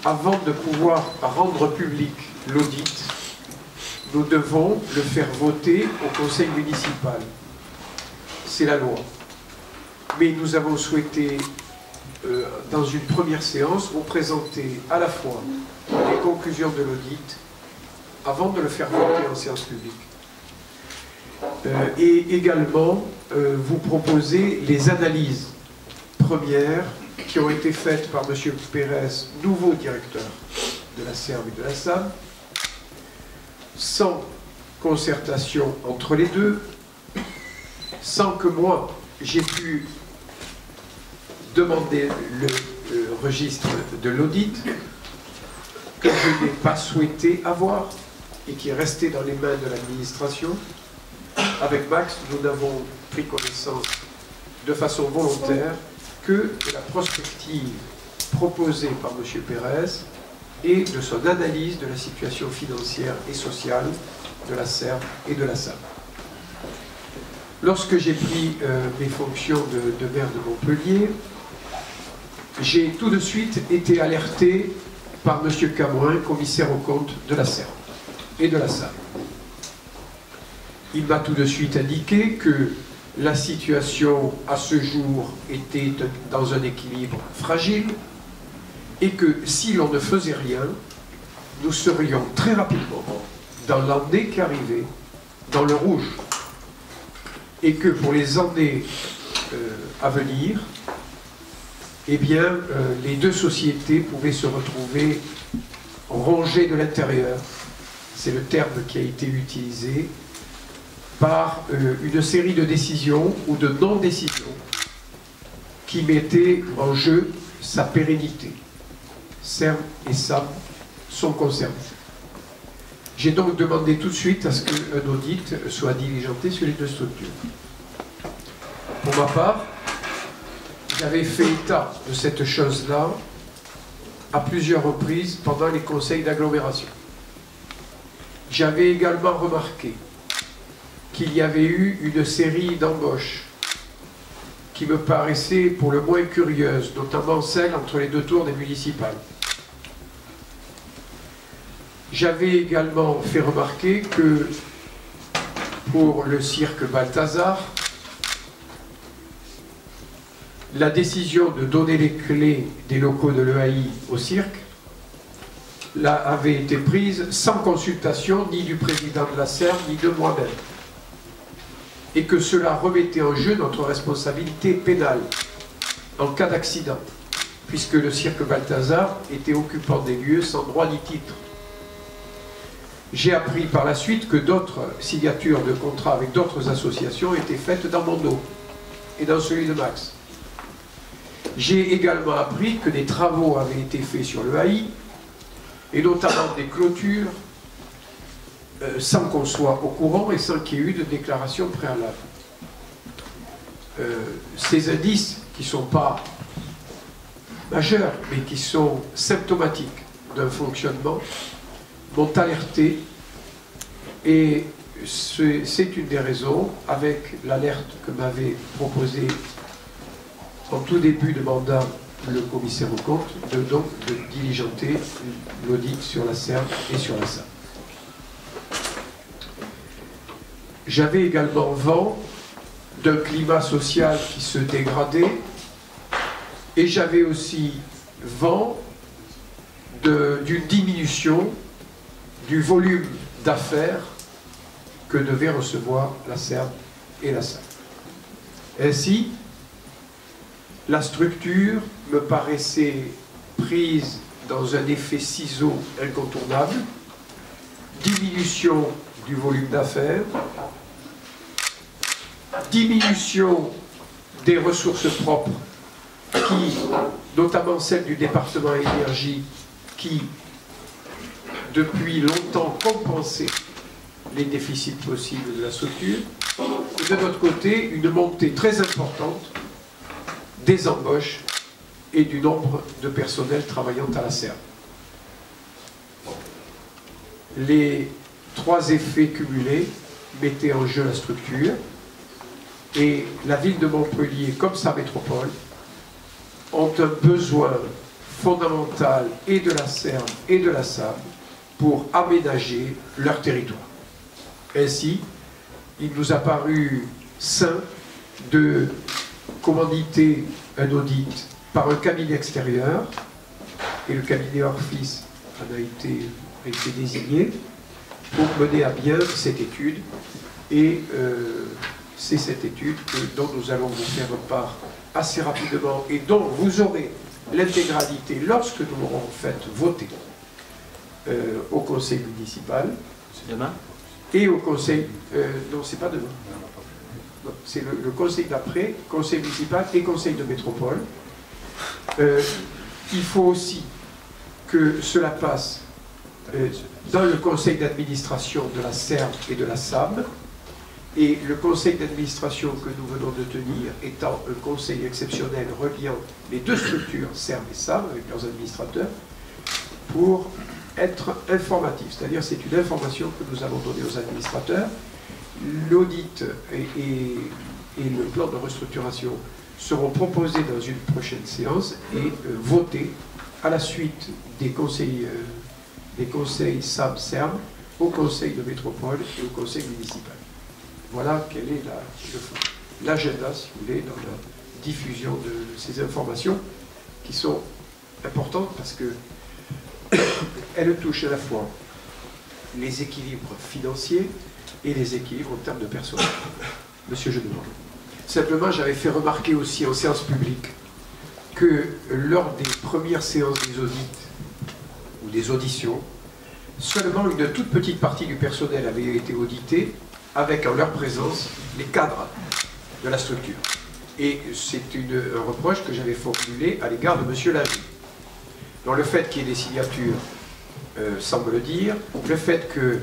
avant de pouvoir rendre public l'audit, nous devons le faire voter au conseil municipal. C'est la loi. Mais nous avons souhaité, dans une première séance, vous présenter à la fois les conclusions de l'audit avant de le faire voter en séance publique. Et également, vous proposer les analyses premières qui ont été faites par M. Pérez, nouveau directeur de la SERM et de la SAM, sans concertation entre les deux, sans que moi, j'ai pu demander le registre de l'audit, que je n'ai pas souhaité avoir, et qui est resté dans les mains de l'administration. Avec Max, nous n'avons pris connaissance de façon volontaire que de la prospective proposée par M. Pérez et de son analyse de la situation financière et sociale de la SERM et de la SAM. Lorsque j'ai pris mes fonctions de maire de Montpellier, j'ai tout de suite été alerté par M. Camoin, commissaire aux comptes de la SERM et de la SAM. Il m'a tout de suite indiqué que la situation à ce jour était dans un équilibre fragile et que si l'on ne faisait rien, nous serions très rapidement, dans l'année qui arrivait, dans le rouge. Et que pour les années à venir, eh bien, les deux sociétés pouvaient se retrouver rongées de l'intérieur. C'est le terme qui a été utilisé, par une série de décisions ou de non-décisions qui mettaient en jeu sa pérennité. SERM et SAM sont concernés. J'ai donc demandé tout de suite à ce qu'un audit soit diligenté sur les deux structures. Pour ma part, j'avais fait état de cette chose-là à plusieurs reprises pendant les conseils d'agglomération. J'avais également remarqué qu'il y avait eu une série d'embauches qui me paraissaient pour le moins curieuses, notamment celle entre les deux tours des municipales. J'avais également fait remarquer que pour le cirque Balthazar, la décision de donner les clés des locaux de l'EAI au cirque avait été prise sans consultation ni du président de la SERM ni de moi-même. Et que cela remettait en jeu notre responsabilité pénale en cas d'accident, puisque le cirque Balthazar était occupant des lieux sans droit ni titre. J'ai appris par la suite que d'autres signatures de contrats avec d'autres associations étaient faites dans mon dos et dans celui de Max. J'ai également appris que des travaux avaient été faits sur le AI, et notamment des clôtures, sans qu'on soit au courant et sans qu'il y ait eu de déclaration préalable. Ces indices, qui ne sont pas majeurs, mais qui sont symptomatiques d'un fonctionnement, m'ont alerté, et c'est une des raisons, avec l'alerte que m'avait proposée en tout début de mandat le commissaire aux comptes, de diligenter l'audit sur la SERM et sur la SAM. J'avais également vent d'un climat social qui se dégradait, et j'avais aussi vent d'une diminution du volume d'affaires que devaient recevoir la SERM et la SAM. Ainsi, la structure me paraissait prise dans un effet ciseau incontournable, diminution du volume d'affaires, diminution des ressources propres, qui, notamment celles du département énergie, qui depuis longtemps compensaient les déficits possibles de la structure, et de notre côté, une montée très importante des embauches et du nombre de personnels travaillant à la SERM. Les trois effets cumulés mettaient en jeu la structure, et la ville de Montpellier, comme sa métropole, ont un besoin fondamentale et de la SERM et de la SAM pour aménager leur territoire. Ainsi, il nous a paru sain de commanditer un audit par un cabinet extérieur, et le cabinet Orphis en a été désigné pour mener à bien cette étude, et c'est cette étude dont nous allons vous faire part assez rapidement et dont vous aurez l'intégralité lorsque nous l'aurons fait voter au conseil municipal. C'est demain? Et au conseil... non, c'est pas demain. C'est le conseil d'après, conseil municipal et conseil de métropole. Il faut aussi que cela passe dans le conseil d'administration de la SERM et de la SAM. Et le conseil d'administration que nous venons de tenir étant un conseil exceptionnel reliant les deux structures, SERM et SAM, avec leurs administrateurs, pour être informatif. C'est-à-dire c'est une information que nous avons donnée aux administrateurs. L'audit et le plan de restructuration seront proposés dans une prochaine séance et votés à la suite des conseils SAM-SERM au conseil de métropole et au conseil municipal. Voilà quel est l'agenda, si vous voulez, dans la diffusion de ces informations qui sont importantes parce que elles touchent à la fois les équilibres financiers et les équilibres en termes de personnel. Monsieur Genevard. Simplement, j'avais fait remarquer aussi en séance publique que lors des premières séances des audits ou des auditions, seulement une toute petite partie du personnel avait été auditée avec en leur présence les cadres de la structure. Et c'est un reproche que j'avais formulé à l'égard de M. Lagy. Dans le fait qu'il y ait des signatures semble le dire, le fait que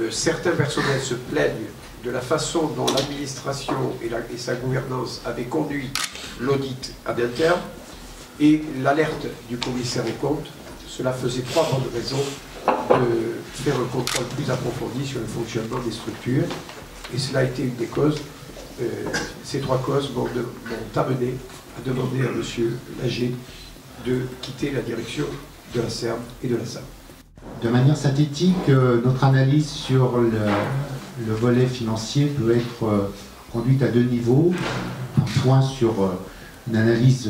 certains personnels se plaignent de la façon dont l'administration et sa gouvernance avaient conduit l'audit à bien terme, et l'alerte du commissaire aux comptes, cela faisait trois bonnes raisons de faire un contrôle plus approfondi sur le fonctionnement des structures, et cela a été une des causes. Ces trois causes m'ont amené à demander à M. Lagy de quitter la direction de la SERM et de la SAM. De manière synthétique, notre analyse sur le volet financier peut être conduite à deux niveaux. Un point sur une analyse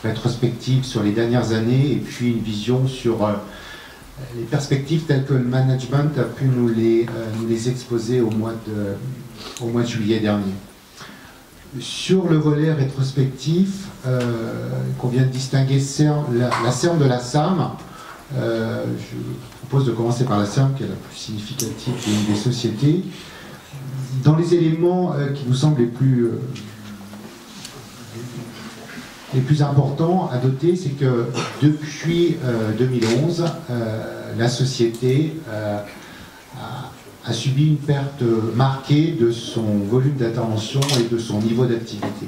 rétrospective sur les dernières années et puis une vision sur les perspectives telles que le management a pu nous les exposer au mois de juillet dernier. Sur le volet rétrospectif, qu'on vient de distinguer la SERM de la SAM, je propose de commencer par la SERM, qui est la plus significative des sociétés. Dans les éléments qui nous semblent les plus importants à noter, c'est que depuis 2011, la société a subi une perte marquée de son volume d'intervention et de son niveau d'activité.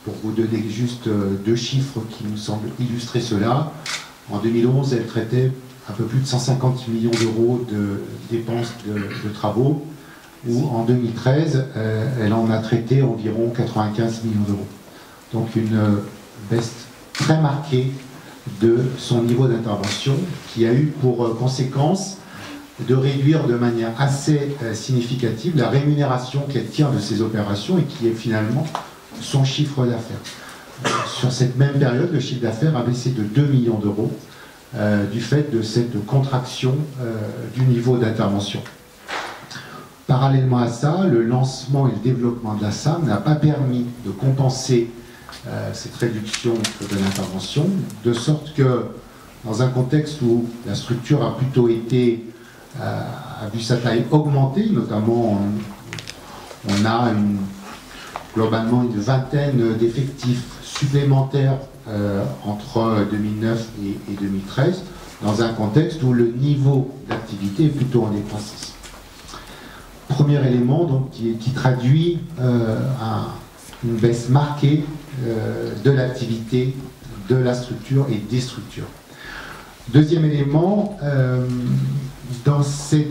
Pour vous donner juste deux chiffres qui nous semblent illustrer cela, en 2011, elle traitait un peu plus de 150 millions d'euros de dépenses de travaux, où en 2013, elle en a traité environ 95 millions d'euros. Donc une baisse très marquée de son niveau d'intervention, qui a eu pour conséquence de réduire de manière assez significative la rémunération qu'elle tire de ces opérations et qui est finalement son chiffre d'affaires. Sur cette même période, le chiffre d'affaires a baissé de 2 millions d'euros du fait de cette contraction du niveau d'intervention. Parallèlement à ça, le lancement et le développement de la SAM n'a pas permis de compenser cette réduction de l'intervention, de sorte que dans un contexte où la structure a plutôt été a vu sa taille augmenter, notamment on a globalement une vingtaine d'effectifs supplémentaires entre 2009 et 2013, dans un contexte où le niveau d'activité est plutôt en décroissance. Premier élément donc, qui traduit une baisse marquée de l'activité de la structure et des structures. Deuxième élément, dans cette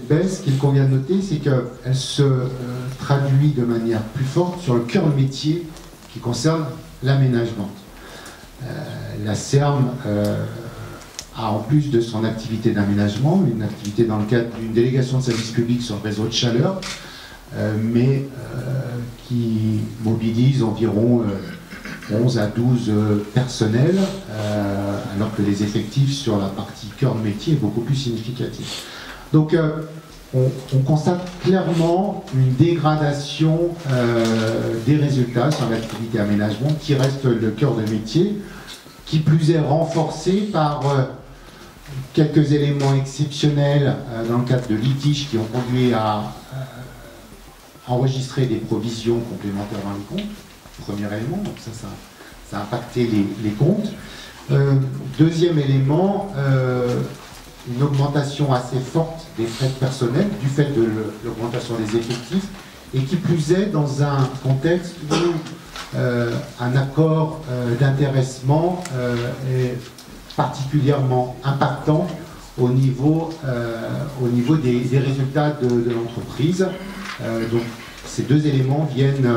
baisse, ce qu'il convient de noter, c'est qu'elle se traduit de manière plus forte sur le cœur de métier qui concerne l'aménagement. La SERM a, en plus de son activité d'aménagement, une activité dans le cadre d'une délégation de service public sur le réseau de chaleur, mais qui mobilise environ 11 à 12 personnels, alors que les effectifs sur la partie cœur de métier est beaucoup plus significatif. Donc on constate clairement une dégradation des résultats sur l'activité aménagement, qui reste le cœur de métier, qui plus est renforcé par quelques éléments exceptionnels dans le cadre de litiges qui ont conduit à enregistrer des provisions complémentaires dans les comptes. Premier élément, donc ça a impacté les comptes. Deuxième élément, une augmentation assez forte des frais de personnel du fait de l'augmentation des effectifs, et qui plus est dans un contexte où un accord d'intéressement est particulièrement impactant au niveau des résultats de l'entreprise. Donc ces deux éléments viennent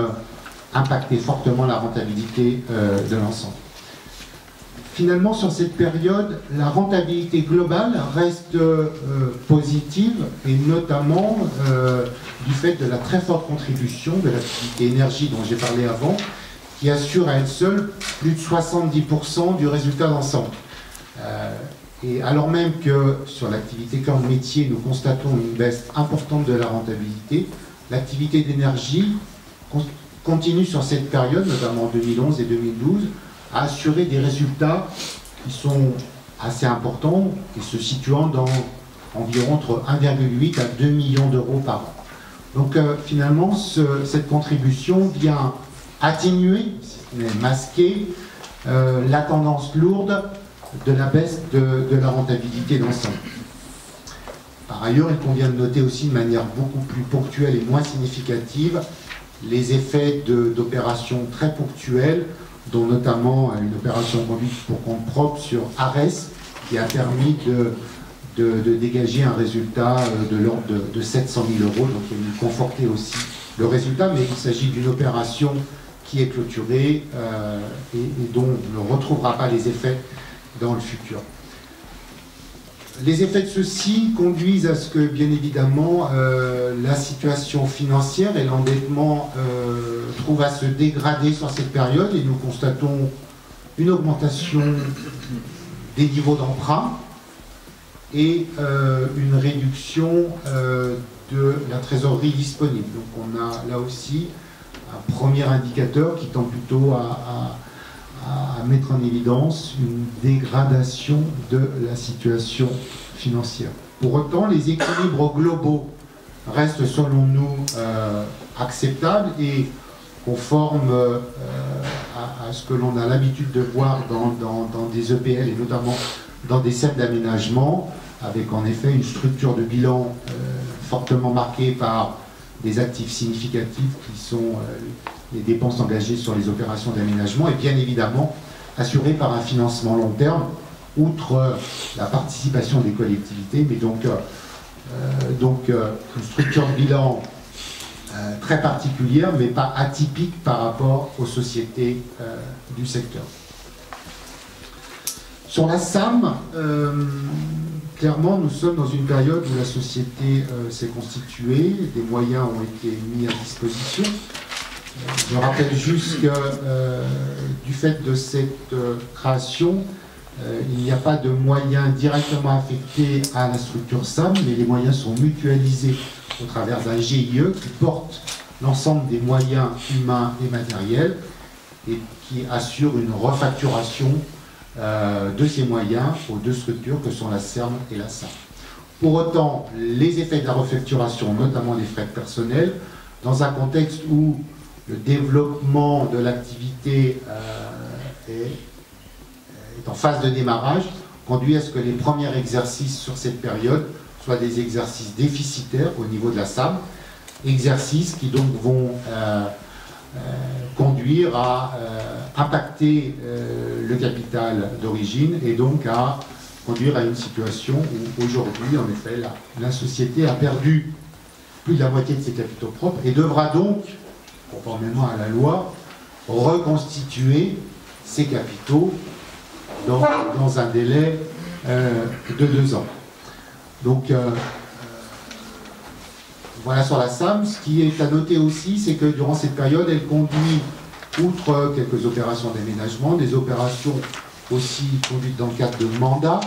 impacter fortement la rentabilité de l'ensemble. Finalement, sur cette période, la rentabilité globale reste positive, et notamment du fait de la très forte contribution de l'activité énergie dont j'ai parlé avant, qui assure à elle seule plus de 70% du résultat d'ensemble. Et alors même que sur l'activité cœur de métier, nous constatons une baisse importante de la rentabilité, l'activité d'énergie continue sur cette période, notamment en 2011 et 2012, à assurer des résultats qui sont assez importants et se situant dans environ entre 1,8 à 2 millions d'euros par an. Donc finalement, cette contribution vient atténuer, si ce n'est masquer, la tendance lourde de la baisse de la rentabilité d'ensemble. Par ailleurs, il convient de noter aussi de manière beaucoup plus ponctuelle et moins significative les effets d'opérations très ponctuelles, dont notamment une opération conduite pour compte propre sur Ares, qui a permis de dégager un résultat de l'ordre de 700 000 euros, donc il a conforté aussi le résultat, mais il s'agit d'une opération qui est clôturée et dont on ne retrouvera pas les effets dans le futur. Les effets de ceci conduisent à ce que, bien évidemment, la situation financière et l'endettement trouvent à se dégrader sur cette période, et nous constatons une augmentation des niveaux d'emprunt et une réduction de la trésorerie disponible. Donc on a là aussi un premier indicateur qui tend plutôt à mettre en évidence une dégradation de la situation financière. Pour autant, les équilibres globaux restent selon nous acceptables et conformes à ce que l'on a l'habitude de voir dans des EPL et notamment dans des scènes d'aménagement, avec en effet une structure de bilan fortement marquée par des actifs significatifs qui sont les dépenses engagées sur les opérations d'aménagement, et bien évidemment assurées par un financement long terme, outre la participation des collectivités, mais donc une structure de bilan très particulière, mais pas atypique par rapport aux sociétés du secteur. Sur la SAM, clairement, nous sommes dans une période où la société s'est constituée, des moyens ont été mis à disposition. Je rappelle juste que du fait de cette création, il n'y a pas de moyens directement affectés à la structure SAM, mais les moyens sont mutualisés au travers d'un GIE qui porte l'ensemble des moyens humains et matériels et qui assure une refacturation de ces moyens aux deux structures que sont la SERM et la SAM. Pour autant, les effets de la refacturation, notamment les frais de personnel, dans un contexte où le développement de l'activité est en phase de démarrage, conduit à ce que les premiers exercices sur cette période soient des exercices déficitaires au niveau de la SAM, exercices qui donc vont conduire à impacter le capital d'origine et donc à conduire à une situation où aujourd'hui, en effet, la société a perdu plus de la moitié de ses capitaux propres et devra donc, conformément à la loi, reconstituer ses capitaux dans un délai de 2 ans. Donc voilà sur la SAM. Ce qui est à noter aussi, c'est que durant cette période, elle conduit, outre quelques opérations d'aménagement, des opérations aussi conduites dans le cadre de mandats,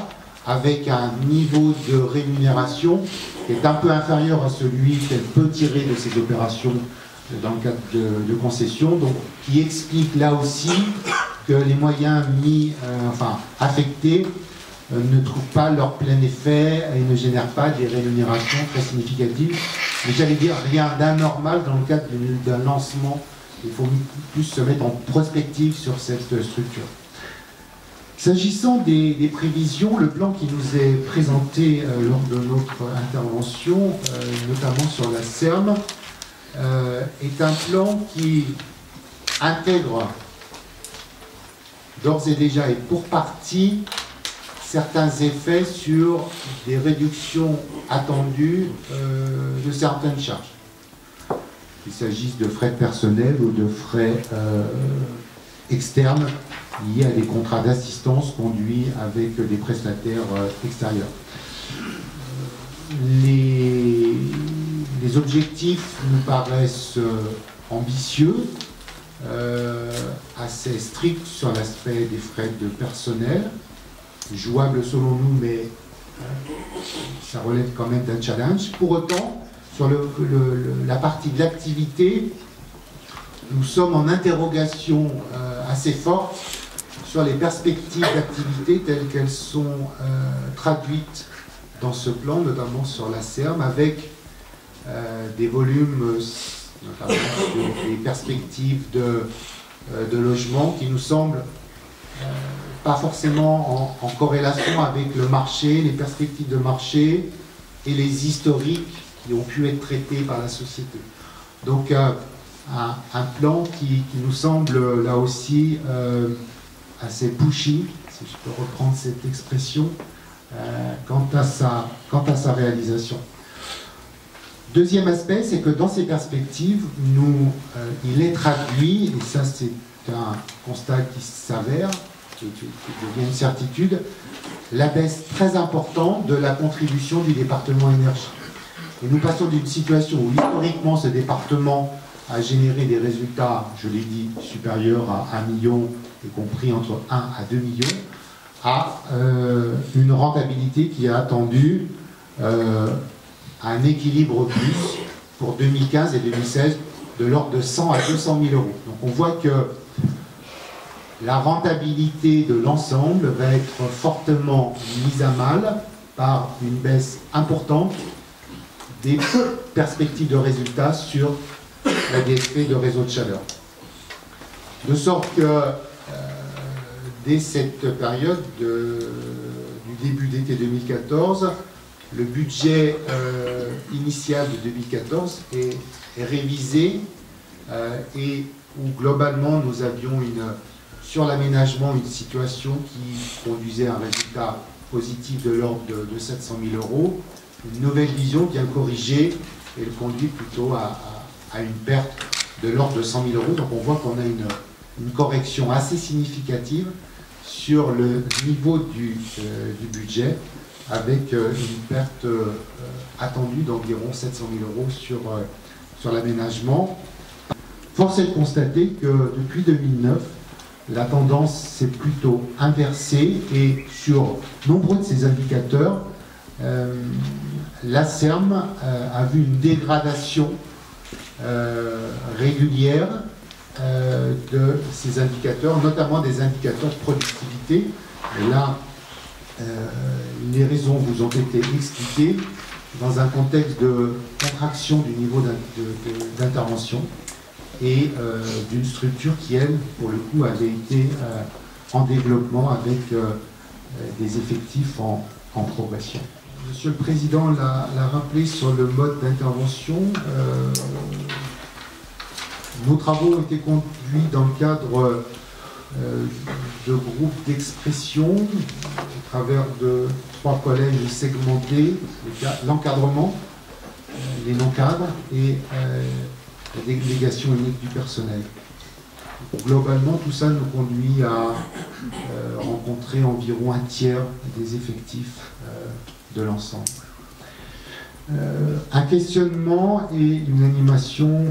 avec un niveau de rémunération qui est un peu inférieur à celui qu'elle peut tirer de ces opérations dans le cadre de concession, donc qui explique là aussi que les moyens affectés ne trouvent pas leur plein effet et ne génèrent pas des rémunérations très significatives. Mais j'allais dire rien d'anormal dans le cadre d'un lancement. Il faut plus se mettre en prospective sur cette structure. S'agissant des prévisions, le plan qui nous est présenté lors de notre intervention, notamment sur la SERM, est un plan qui intègre d'ores et déjà et pour partie certains effets sur des réductions attendues de certaines charges. Qu'il s'agisse de frais personnels ou de frais externes liés à des contrats d'assistance conduits avec des prestataires extérieurs. Les objectifs nous paraissent ambitieux, assez stricts sur l'aspect des frais de personnel, jouables selon nous, mais ça relève quand même d'un challenge. Pour autant, sur la partie de l'activité, nous sommes en interrogation assez forte sur les perspectives d'activité telles qu'elles sont traduites dans ce plan, notamment sur la SERM, avec des volumes, notamment des perspectives de logement qui nous semblent pas forcément en corrélation avec le marché, les perspectives de marché et les historiques qui ont pu être traités par la société. Donc un plan qui nous semble là aussi assez pushy, si je peux reprendre cette expression, quant à sa réalisation. Deuxième aspect, c'est que dans ces perspectives, il est traduit, et ça c'est un constat qui s'avère, qui devient une certitude, la baisse très importante de la contribution du département énergie. Et nous passons d'une situation où historiquement ce département a généré des résultats, je l'ai dit, supérieurs à 1 million, y compris entre 1 à 2 millions, à une rentabilité qui a attendu un équilibre plus pour 2015 et 2016 de l'ordre de 100 à 200 000 euros. Donc on voit que la rentabilité de l'ensemble va être fortement mise à mal par une baisse importante des perspectives de résultats sur la DSP de réseau de chaleur. De sorte que dès cette période du début d'été 2014, le budget initial de 2014 est révisé et où globalement nous avions sur l'aménagement une situation qui conduisait à un résultat positif de l'ordre de 700 000 euros. Une nouvelle vision vient corriger et le conduit plutôt à une perte de l'ordre de 100 000 euros. Donc on voit qu'on a une correction assez significative sur le niveau du budget, avec une perte attendue d'environ 700 000 euros sur l'aménagement. Force est de constater que depuis 2009, la tendance s'est plutôt inversée et sur nombreux de ces indicateurs, la SERM a vu une dégradation régulière de ces indicateurs, notamment des indicateurs de productivité. Et là, les raisons vous ont été expliquées dans un contexte de contraction du niveau d'intervention et d'une structure qui, elle, pour le coup, avait été en développement avec des effectifs en progression. Monsieur le Président l'a rappelé sur le mode d'intervention. Nos travaux ont été conduits dans le cadre de groupes d'expression au travers de 3 collèges segmentés, l'encadrement, les non-cadres et la délégation unique du personnel. Globalement, tout ça nous conduit à rencontrer environ un tiers des effectifs de l'ensemble. Un questionnement et une animation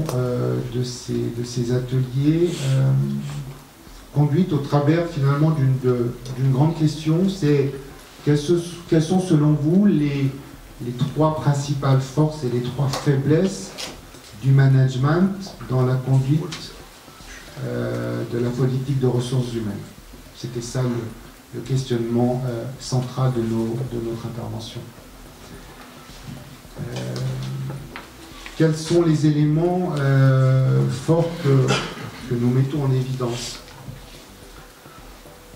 de ces ateliers conduite au travers finalement d'une grande question, c'est quelles sont selon vous les trois principales forces et les trois faiblesses du management dans la conduite de la politique de ressources humaines. C'était ça le questionnement central de notre intervention. Quels sont les éléments forts que nous mettons en évidence?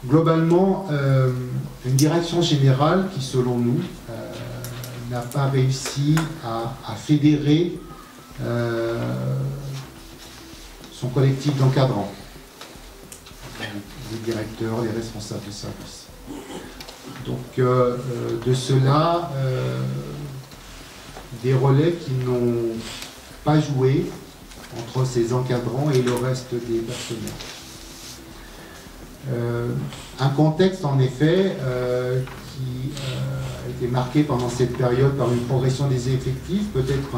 Globalement, une direction générale qui, selon nous, n'a pas réussi à fédérer son collectif d'encadrants, les directeurs, les responsables de service. Donc, de cela, des relais qui n'ont pas joué entre ces encadrants et le reste des partenaires. Un contexte, en effet, qui a été marqué pendant cette période par une progression des effectifs, peut-être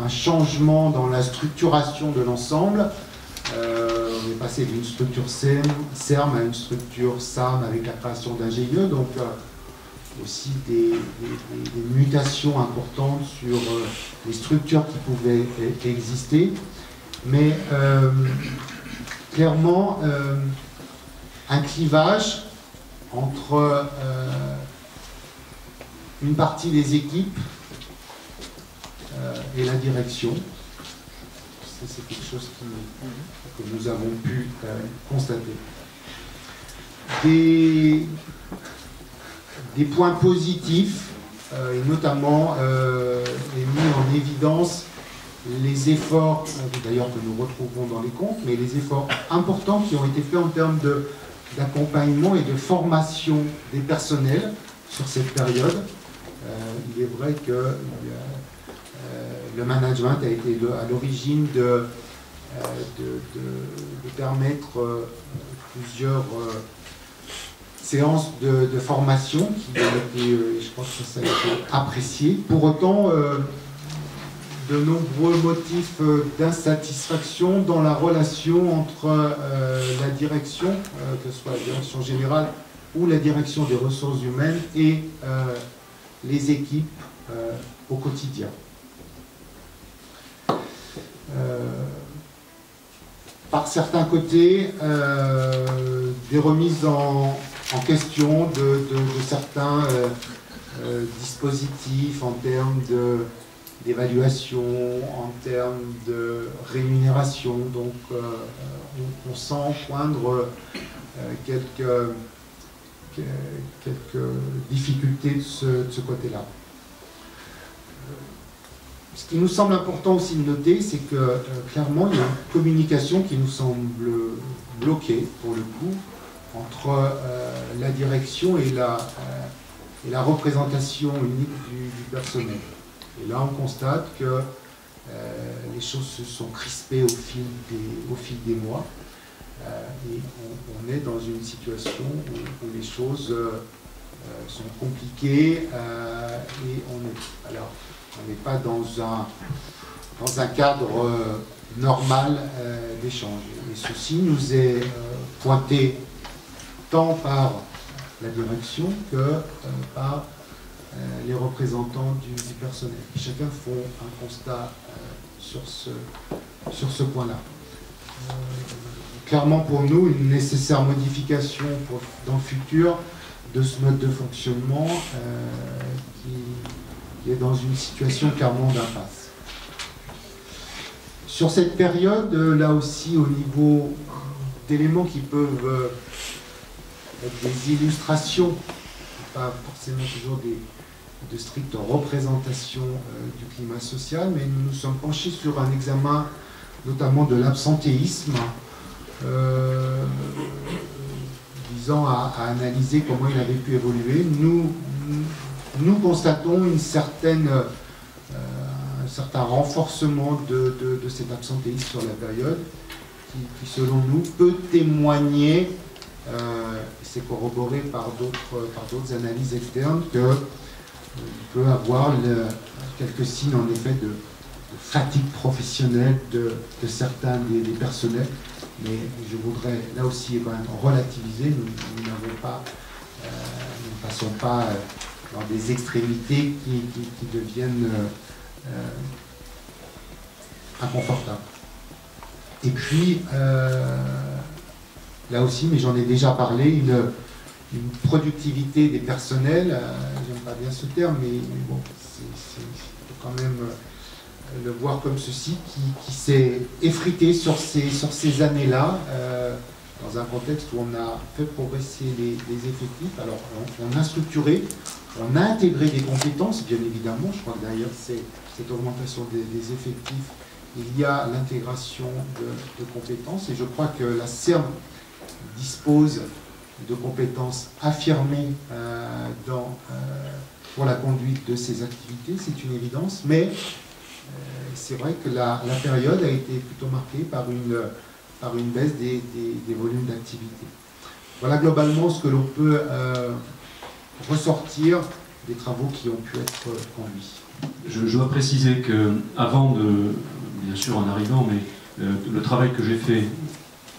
un changement dans la structuration de l'ensemble. On est passé d'une structure CERM à une structure SAM avec la création d'un GIE, donc aussi des mutations importantes sur les structures qui pouvaient exister. Mais clairement, un clivage entre une partie des équipes et la direction. C'est quelque chose que nous avons pu constater. Des points positifs, et notamment est mis en évidence les efforts, d'ailleurs que nous retrouvons dans les comptes, mais les efforts importants qui ont été faits en termes d'accompagnement et de formation des personnels sur cette période. Il est vrai que le management a été à l'origine de permettre plusieurs séances de formation qui ont été, je pense que ça a été apprécié. Pour autant, de nombreux motifs d'insatisfaction dans la relation entre la direction, que ce soit la direction générale ou la direction des ressources humaines et les équipes au quotidien. Par certains côtés, des remises en question de certains dispositifs en termes d'évaluation, en termes de rémunération. Donc on sent poindre quelques difficultés de ce côté-là. Ce qui nous semble important aussi de noter, c'est que clairement, il y a une communication qui nous semble bloquée, pour le coup, entre la direction et la représentation unique du personnel. Et là, on constate que les choses se sont crispées au fil des mois. Et on est dans une situation où les choses sont compliquées et on n'est pas dans un cadre normal d'échange. Et ceci nous est pointé tant par la direction que par les représentants du personnel. Chacun font un constat sur ce point-là. Clairement pour nous, une nécessaire modification dans le futur de ce mode de fonctionnement qui est dans une situation clairement d'impasse. Sur cette période, là aussi, au niveau d'éléments qui peuvent être des illustrations, pas forcément toujours de stricte représentation du climat social, mais nous nous sommes penchés sur un examen notamment de l'absentéisme, visant à analyser comment il avait pu évoluer. Nous constatons un certain renforcement de cet absentéisme sur la période, qui, selon nous, peut témoigner, c'est corroboré par d'autres analyses externes, qu'il peut avoir quelques signes en effet de fatigue professionnelle de certains des personnels. Mais je voudrais là aussi quand même relativiser, nous n'avons pas, nous ne passons pas dans des extrémités qui deviennent inconfortables. Et puis, là aussi, mais j'en ai déjà parlé, une productivité des personnels, j'aime pas bien ce terme, mais bon, c'est quand même le voir comme ceci, qui s'est effrité sur ces années-là, dans un contexte où on a fait progresser les effectifs. Alors, on a structuré, on a intégré des compétences, bien évidemment. Je crois que derrière cette augmentation des effectifs, il y a l'intégration de compétences. Et je crois que la CERM dispose de compétences affirmées pour la conduite de ces activités, c'est une évidence. Mais c'est vrai que la période a été plutôt marquée par une baisse des volumes d'activité. Voilà globalement ce que l'on peut ressortir des travaux qui ont pu être conduits. Je dois préciser qu'avant bien sûr en arrivant, mais le travail que j'ai fait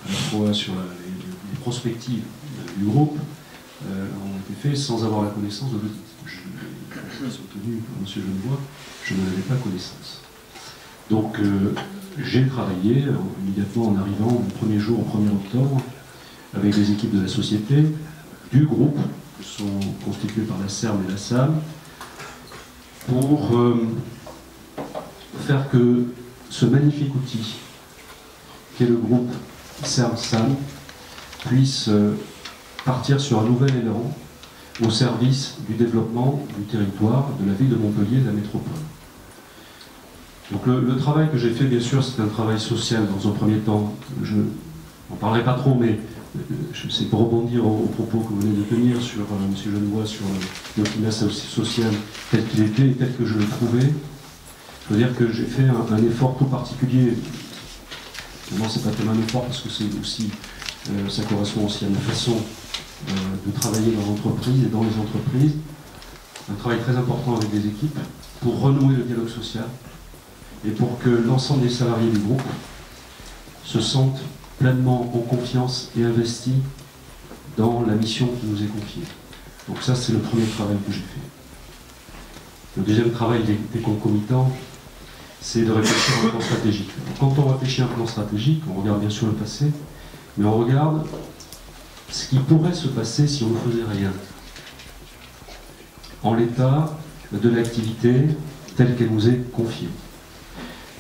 à la fois sur les prospectives du groupe ont été faits sans avoir la connaissance de l'audit. Je suis soutenu par M. Genevoix, je n'en avais pas connaissance. Donc j'ai travaillé immédiatement en arrivant le premier jour, au 1er octobre, avec les équipes de la société, du groupe, qui sont constituées par la CERM et la SAM, pour faire que ce magnifique outil, qu'est le groupe CERM-SAM, puisse partir sur un nouvel élan au service du développement du territoire, de la ville de Montpellier, de la métropole. Donc le travail que j'ai fait, bien sûr, c'est un travail social dans un premier temps. Je n'en parlerai pas trop, mais c'est pour rebondir aux propos que vous venez de tenir sur M. Genevoix, sur le climat social tel qu'il était et tel que je le trouvais. Je veux dire que j'ai fait un effort tout particulier. Évidemment, c'est pas tellement un effort parce que c'est aussi, ça correspond aussi à ma façon de travailler dans l'entreprise et dans les entreprises. Un travail très important avec des équipes pour renouer le dialogue social et pour que l'ensemble des salariés du groupe se sentent pleinement en confiance et investis dans la mission qui nous est confiée. Donc ça, c'est le premier travail que j'ai fait. Le deuxième travail des concomitants, c'est de réfléchir à un plan stratégique. Alors, quand on réfléchit à un plan stratégique, on regarde bien sûr le passé, mais on regarde ce qui pourrait se passer si on ne faisait rien. En l'état de l'activité telle qu'elle nous est confiée.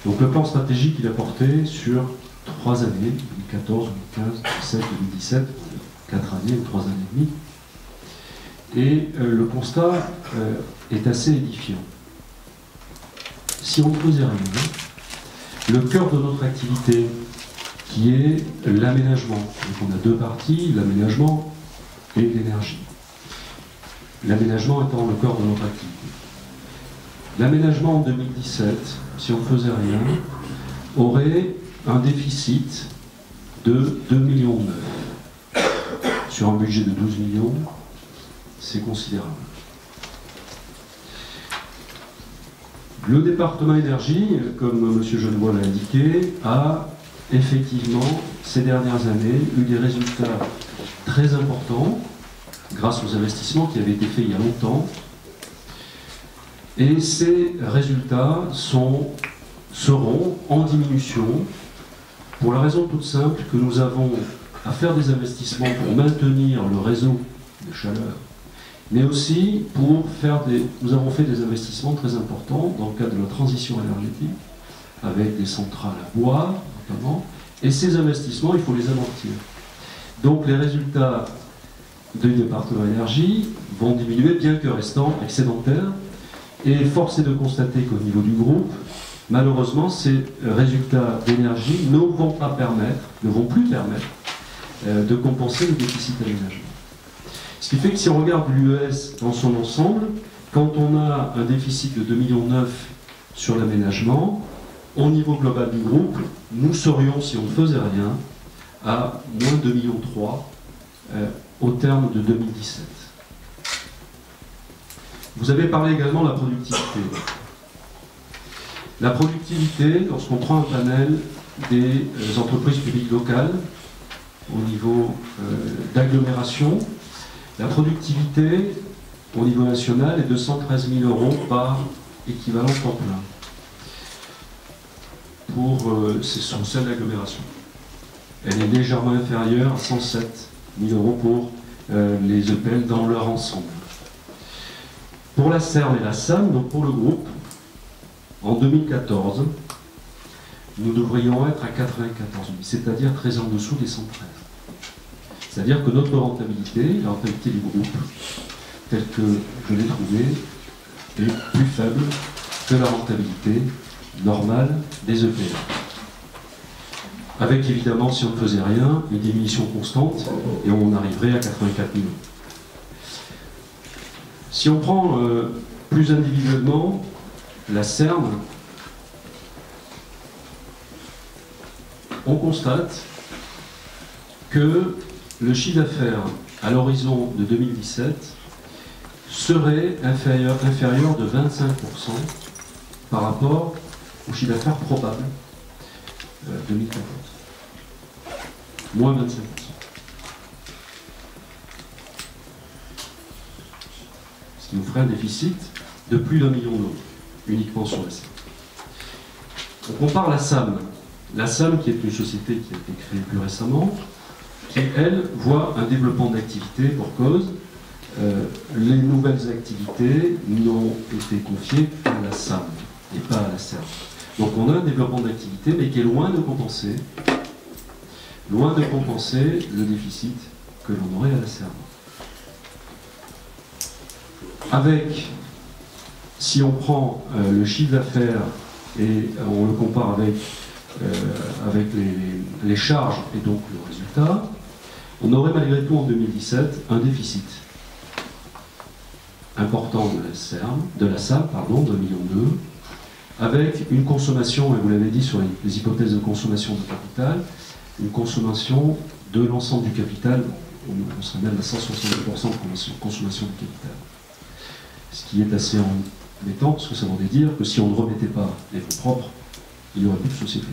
Donc le plan stratégique, il a porté sur 3 années, 2014, 2015, 2017, 2017, 4 années ou 3 années et demie. Et le constat est assez édifiant. Si on ne faisait rien, le cœur de notre activité, qui est l'aménagement. Donc on a deux parties, l'aménagement et l'énergie. L'aménagement étant le cœur de notre activité. L'aménagement en 2017, si on ne faisait rien, aurait un déficit de 2,9 millions. Sur un budget de 12 millions, c'est considérable. Le département énergie, comme M. Genevoix l'a indiqué, a effectivement, ces dernières années, eu des résultats très importants grâce aux investissements qui avaient été faits il y a longtemps. Et ces résultats seront en diminution pour la raison toute simple que nous avons à faire des investissements pour maintenir le réseau de chaleur, mais aussi pour nous avons fait des investissements très importants dans le cadre de la transition énergétique, avec des centrales à bois notamment, et ces investissements, il faut les amortir. Donc les résultats du département énergie vont diminuer, bien que restant excédentaires, et force est de constater qu'au niveau du groupe, malheureusement, ces résultats d'énergie ne vont plus permettre de compenser le déficit aménagement. Ce qui fait que si on regarde l'UES dans son ensemble, quand on a un déficit de 2,9 millions sur l'aménagement, au niveau global du groupe, nous serions, si on ne faisait rien, à moins 2,3 millions au terme de 2017. Vous avez parlé également de la productivité. La productivité, lorsqu'on prend un panel des entreprises publiques locales au niveau d'agglomération, la productivité au niveau national est de 113 000 € par équivalent temps plein pour son seul d'agglomération. Elle est légèrement inférieure à 107 000 € pour les EPL dans leur ensemble. Pour la CERM et la SAM, donc pour le groupe, en 2014, nous devrions être à 94 000, c'est-à-dire très en dessous des 113. C'est-à-dire que notre rentabilité, la rentabilité du groupe, telle que je l'ai trouvée, est plus faible que la rentabilité normale des EPL. Avec évidemment, si on ne faisait rien, une diminution constante, et on arriverait à 84 000 €. Si on prend plus individuellement la CERM, on constate que le chiffre d'affaires à l'horizon de 2017 serait inférieur de 25% par rapport au chiffre d'affaires probable 2014. Moins 25%. Ce qui nous ferait un déficit de plus d'1 million d'euros, uniquement sur la SAM. On compare la SAM. La SAM, qui est une société qui a été créée plus récemment, qui, elle, voit un développement d'activité pour cause. Les nouvelles activités n'ont été confiées à la SAM et pas à la CERM. Donc on a un développement d'activité, mais qui est loin de compenser le déficit que l'on aurait à la CERM. Avec, si on prend le chiffre d'affaires et on le compare avec les charges et donc le résultat, on aurait malgré tout en 2017 un déficit important de la SAM, de 1,2 million, avec une consommation, et vous l'avez dit sur les hypothèses de consommation de capital, une consommation de l'ensemble du capital, on serait même à 170% de consommation du capital. Ce qui est assez embêtant, parce que ça voudrait dire que si on ne remettait pas les fonds propres, il n'y aurait plus de société.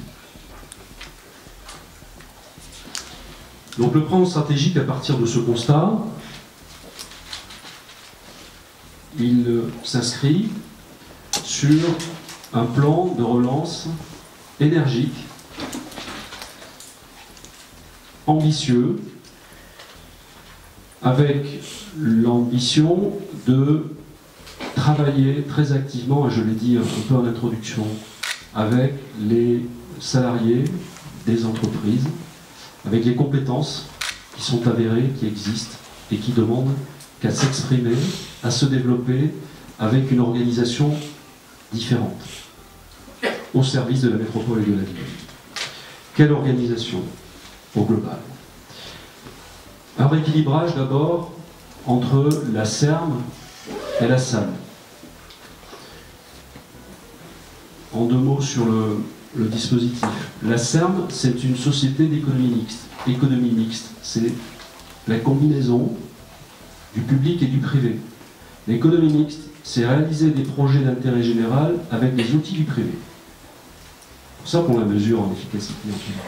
Donc le plan stratégique, à partir de ce constat, il s'inscrit sur un plan de relance énergique, ambitieux, avec l'ambition de travailler très activement, et je l'ai dit un peu en introduction, avec les salariés des entreprises, avec les compétences qui sont avérées, qui existent et qui demandent qu'à s'exprimer, à se développer avec une organisation différente, au service de la métropole et de la ville. Quelle organisation au global? Un rééquilibrage d'abord entre la CERM et la SAM. En 2 mots sur le dispositif. La CERM, c'est une société d'économie mixte. Économie mixte, c'est la combinaison du public et du privé. L'économie mixte, c'est réaliser des projets d'intérêt général avec des outils du privé. C'est pour ça qu'on la mesure en efficacité et en qualité.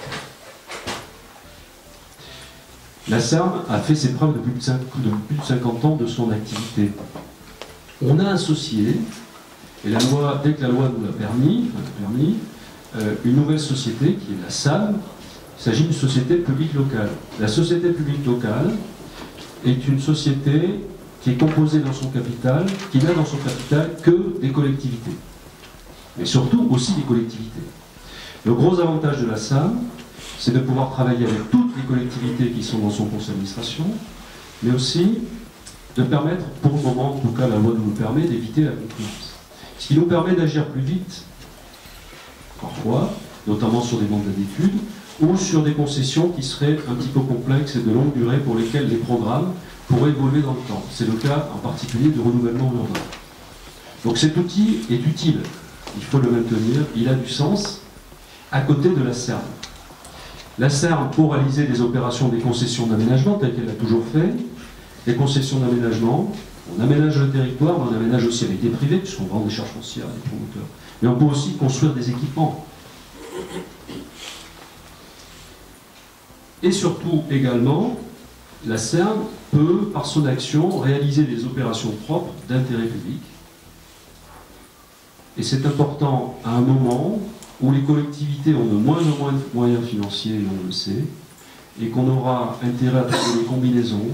La SERM a fait ses preuves depuis plus de 50 ans de son activité. On a associé, et la loi, dès que la loi nous l'a permis, une nouvelle société qui est la SAM. Il s'agit d'une société publique locale. La société publique locale est une société qui est composée dans son capital, qui n'a dans son capital que des collectivités, mais surtout aussi des collectivités. Le gros avantage de la SAM, c'est de pouvoir travailler avec toutes les collectivités qui sont dans son conseil d'administration, mais aussi de permettre, pour le moment, en tout cas la loi nous le permet, d'éviter la concurrence. Ce qui nous permet d'agir plus vite, parfois, notamment sur des mandats d'études, ou sur des concessions qui seraient un petit peu complexes et de longue durée pour lesquelles les programmes pourraient évoluer dans le temps. C'est le cas en particulier du renouvellement urbain. Donc cet outil est utile, il faut le maintenir, il a du sens, à côté de la SERM. La SERM, pour réaliser des opérations des concessions d'aménagement, telles qu'elle a toujours fait, les concessions d'aménagement, on aménage le territoire, mais on aménage aussi avec des privés, puisqu'on vend des charges foncières à des promoteurs. Mais on peut aussi construire des équipements. Et surtout, également, la SERM peut, par son action, réaliser des opérations propres d'intérêt public. Et c'est important à un moment où les collectivités ont de moins en moins de moyens financiers, et on le sait, et qu'on aura intérêt à trouver des combinaisons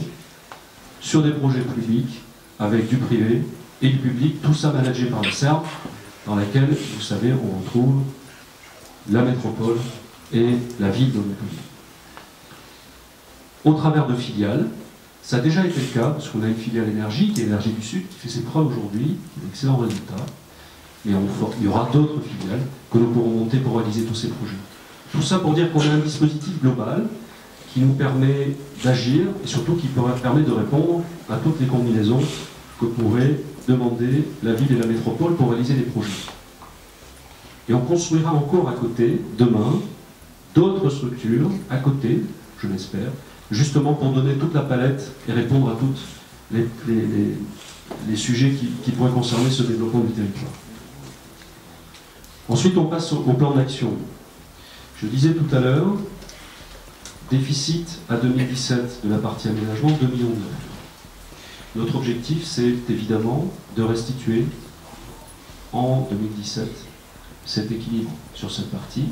sur des projets publics, avec du privé et du public, tout ça managé par la SERM, dans laquelle, vous savez, on retrouve la métropole et la ville de Montpellier. Au travers de filiales, ça a déjà été le cas, parce qu'on a une filiale énergie, qui est Énergie du Sud, qui fait ses preuves aujourd'hui, d'excellents résultats, et il y aura d'autres filiales que nous pourrons monter pour réaliser tous ces projets. Tout ça pour dire qu'on a un dispositif global qui nous permet d'agir, et surtout qui permet de répondre à toutes les combinaisons que pourrait demander la ville et la métropole pour réaliser des projets. Et on construira encore à côté, demain, d'autres structures à côté, je l'espère, justement pour donner toute la palette et répondre à tous les sujets qui pourraient concerner ce développement du territoire. Ensuite, on passe au plan d'action. Je disais tout à l'heure, déficit à 2017 de la partie aménagement, 2,9 millions. Notre objectif, c'est évidemment de restituer en 2017 cet équilibre sur cette partie.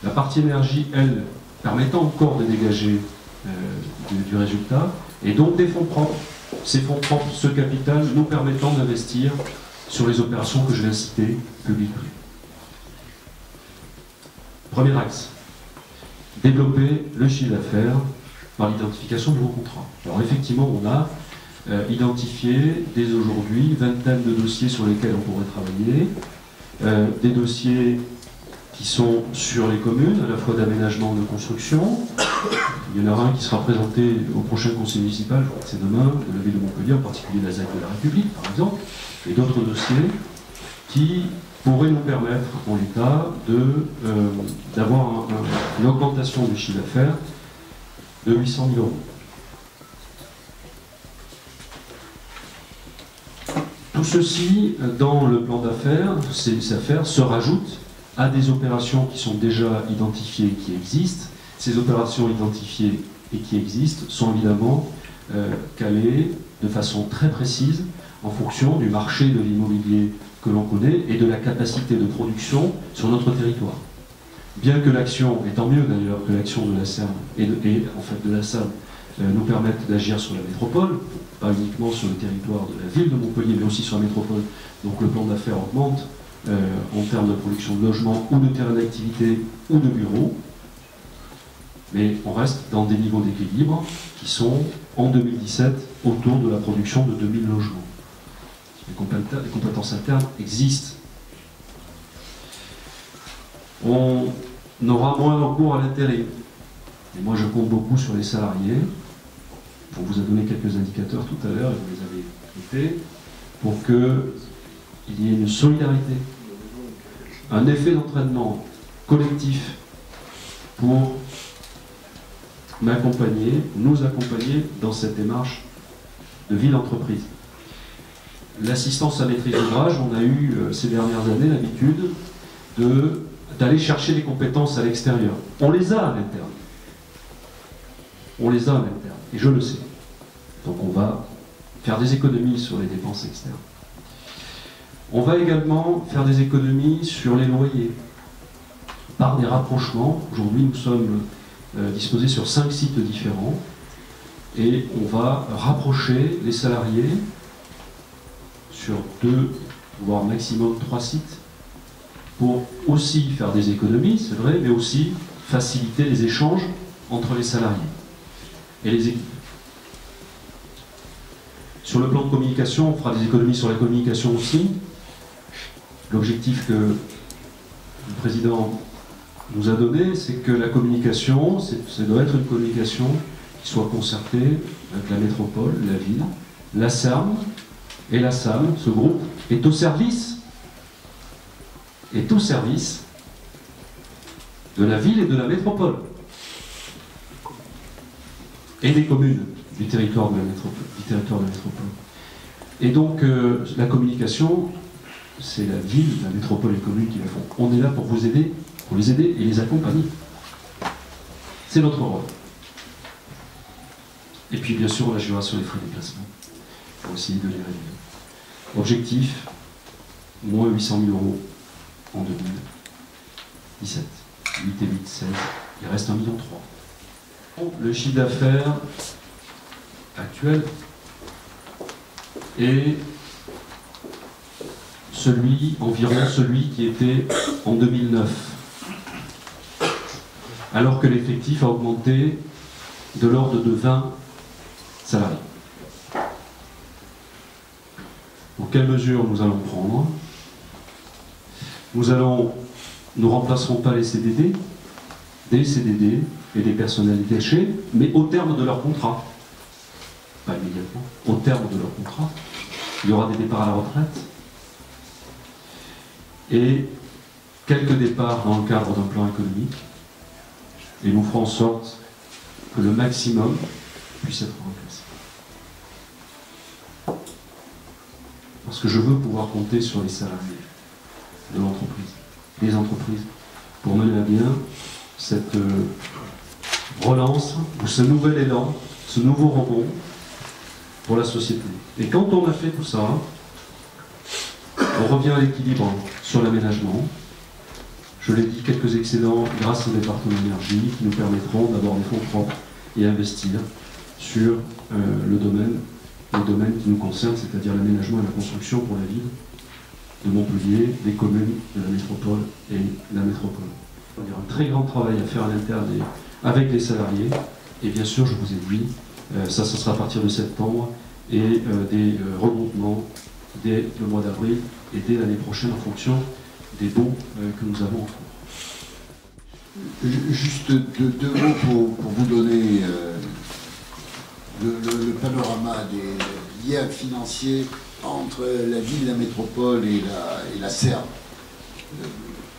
La partie énergie, elle, permettant encore de dégager du résultat, et donc des fonds propres. Ces fonds propres, ce capital, nous permettant d'investir sur les opérations que je viens de citer, public-privé. Premier axe, développer le chiffre d'affaires par l'identification de nouveaux contrats. Alors effectivement, on a identifié dès aujourd'hui une vingtaine de dossiers sur lesquels on pourrait travailler, des dossiers qui sont sur les communes, à la fois d'aménagement et de construction. Il y en aura un qui sera présenté au prochain conseil municipal, je crois que c'est demain, de la ville de Montpellier, en particulier la ZAC de la République, par exemple, et d'autres dossiers qui pourraient nous permettre, en l'état, d'avoir une augmentation du chiffre d'affaires de 800 000 €. Tout ceci, dans le plan d'affaires, ces affaires se rajoutent à des opérations qui sont déjà identifiées et qui existent. Ces opérations identifiées et qui existent sont évidemment calées de façon très précise en fonction du marché de l'immobilier que l'on connaît et de la capacité de production sur notre territoire. Bien que l'action, et tant mieux d'ailleurs que l'action de la SERM et en fait de la SAM nous permette d'agir sur la métropole, pas uniquement sur le territoire de la ville de Montpellier, mais aussi sur la métropole, donc le plan d'affaires augmente en termes de production de logements ou de terrains d'activité ou de bureaux, mais on reste dans des niveaux d'équilibre qui sont en 2017 autour de la production de 2000 logements. Les compétences internes existent. On aura moins recours à l'intérim. Et moi je compte beaucoup sur les salariés. On vous a donné quelques indicateurs tout à l'heure et vous les avez notés pour qu'il y ait une solidarité, un effet d'entraînement collectif pour m'accompagner, nous accompagner dans cette démarche de vie d'entreprise. L'assistance à maîtrise d'ouvrage, on a eu ces dernières années l'habitude d'aller chercher les compétences à l'extérieur. On les a à l'interne. On les a à l'interne, et je le sais. Donc on va faire des économies sur les dépenses externes. On va également faire des économies sur les loyers, par des rapprochements. Aujourd'hui, nous sommes disposés sur 5 sites différents, et on va rapprocher les salariés sur 2, voire maximum 3 sites, pour aussi faire des économies, c'est vrai, mais aussi faciliter les échanges entre les salariés et les équipes. Sur le plan de communication, on fera des économies sur la communication aussi. L'objectif que le président nous a donné, c'est que la communication, ça doit être une communication qui soit concertée avec la métropole, la ville, la SERM et la SAM. Ce groupe est au service de la ville et de la métropole. Et des communes du territoire de la métropole. Et donc, la communication, c'est la ville, la métropole et les communes qui la font. On est là pour vous aider, pour les aider et les accompagner. C'est notre rôle. Et puis, bien sûr, on agira sur les frais de déplacement pour essayer de les réduire. Objectif, moins 800 000 € en 2017. 8 et 8, 16. Il reste 1,3 million. Le chiffre d'affaires actuel est environ celui qui était en 2009, alors que l'effectif a augmenté de l'ordre de 20 salariés. Donc, quelles mesures nous allons prendre? Nous ne remplacerons pas les CDD, des CDD et des personnels détachés, mais au terme de leur contrat. Pas immédiatement, au terme de leur contrat. Il y aura des départs à la retraite et quelques départs dans le cadre d'un plan économique. Et nous ferons en sorte que le maximum puisse être remplacé. Parce que je veux pouvoir compter sur les salariés de l'entreprise, des entreprises, pour mener à bien cette relance, ou ce nouvel élan, ce nouveau rebond pour la société. Et quand on a fait tout ça, on revient à l'équilibre sur l'aménagement. Je l'ai dit, quelques excédents grâce au département énergie qui nous permettront d'avoir des fonds propres et investir sur les domaines qui nous concernent, c'est-à-dire l'aménagement et la construction pour la ville de Montpellier, des communes de la métropole et la métropole. Il y a un très grand travail à faire à l'interne avec les salariés, et bien sûr, je vous ai dit, ça sera à partir de septembre, et des regroupements dès le mois d'avril et dès l'année prochaine en fonction des bons que nous avons en cours. Juste deux mots pour vous donner le panorama des liens financiers entre la ville, la métropole et la SERM.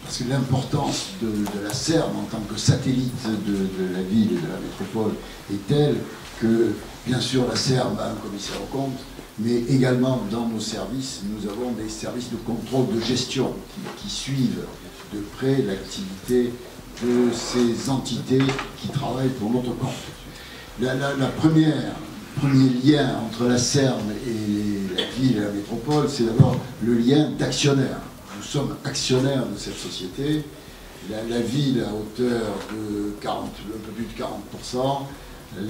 Parce que l'importance de la SERM en tant que satellite de la ville et de la métropole est telle que, bien sûr, la SERM a un commissaire aux comptes, mais également dans nos services, nous avons des services de contrôle de gestion qui suivent de près l'activité de ces entités qui travaillent pour notre compte. Le premier lien entre la SERM et la ville et la métropole, c'est d'abord le lien d'actionnaire. Nous sommes actionnaires de cette société. La ville à hauteur de un peu plus de 40%,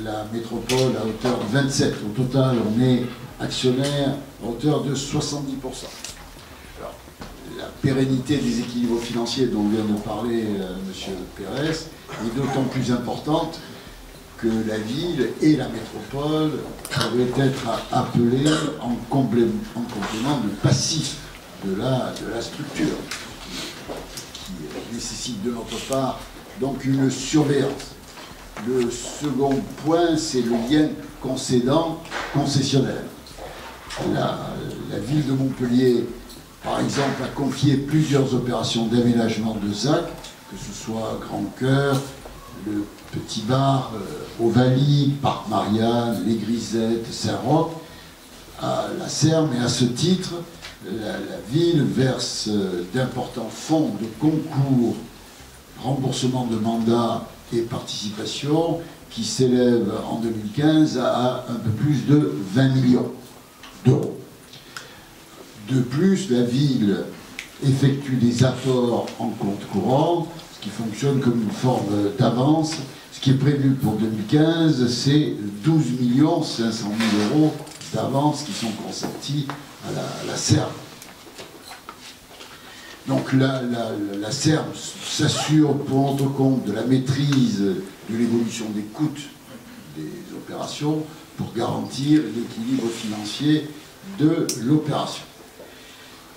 la métropole à hauteur de 27%. Au total, on est actionnaire à hauteur de 70%. Alors, la pérennité des équilibres financiers dont vient de parler M. Pérez est d'autant plus importante que la ville et la métropole pourraient être appelées en complément de passif de la structure, qui nécessite de notre part donc une surveillance. Le second point, c'est le lien concédant-concessionnaire. La ville de Montpellier, par exemple, a confié plusieurs opérations d'aménagement de ZAC, que ce soit Grand Cœur, le Petit Bar, Ovalie, Parc Marianne, Les Grisettes, Saint-Roch, à la SERM, et à ce titre, la ville verse d'importants fonds de concours, remboursement de mandats et participation qui s'élèvent en 2015 à un peu plus de 20 millions d'euros. De plus, la ville effectue des apports en compte courant, ce qui fonctionne comme une forme d'avance. Ce qui est prévu pour 2015, c'est 12 500 000 € d'avance qui sont consentis à la SERM. Donc la SERM s'assure pour notre compte de la maîtrise de l'évolution des coûts des opérations pour garantir l'équilibre financier de l'opération.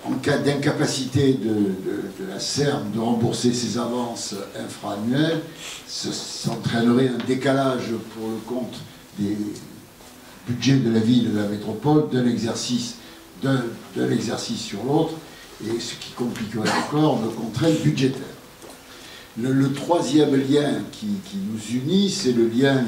En cas d'incapacité de la SERM de rembourser ses avances infra-annuelles, ça entraînerait un décalage pour le compte des budgets de la ville et de la métropole d'un exercice sur l'autre, et ce qui compliquerait encore nos contraintes budgétaires. Le troisième lien qui nous unit, c'est le lien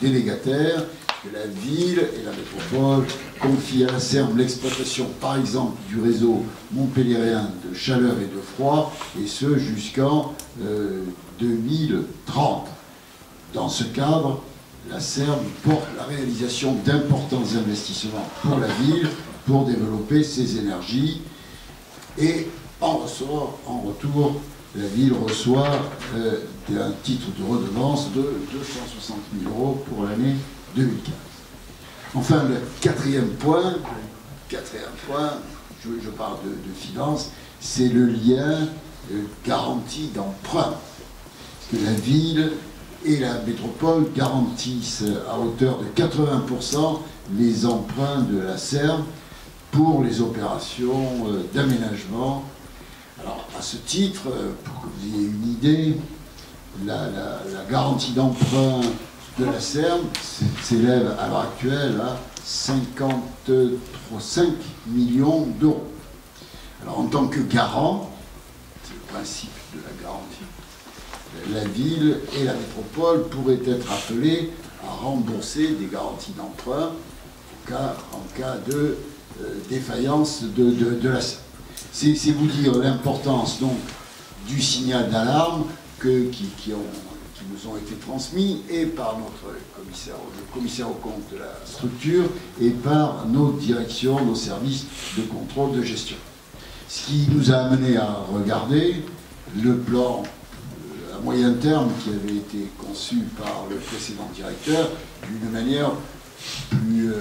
délégataire, que la ville et la métropole confient à la SERM l'exploitation, par exemple, du réseau montpelliérain de chaleur et de froid, et ce jusqu'en 2030. Dans ce cadre, la SERM porte la réalisation d'importants investissements pour la ville, pour développer ses énergies, et en retour, la ville reçoit un titre de redevance de 260 000 € pour l'année 2015. Enfin, le quatrième point, je parle de finances, c'est le lien garantie d'emprunt. Parce que la ville et la métropole garantissent à hauteur de 80% les emprunts de la SERM pour les opérations d'aménagement. Alors, à ce titre, pour que vous ayez une idée, la garantie d'emprunt de la SERM s'élève à l'heure actuelle à 55 millions d'euros. Alors, en tant que garant, c'est le principe de la garantie, la ville et la métropole pourraient être appelées à rembourser des garanties d'emprunt en cas de défaillance de la SERM. C'est vous dire l'importance donc du signal d'alarme qui nous ont été transmis et par notre commissaire aux comptes de la structure et par nos directions, nos services de contrôle de gestion. Ce qui nous a amené à regarder le plan à moyen terme qui avait été conçu par le précédent directeur d'une manière plus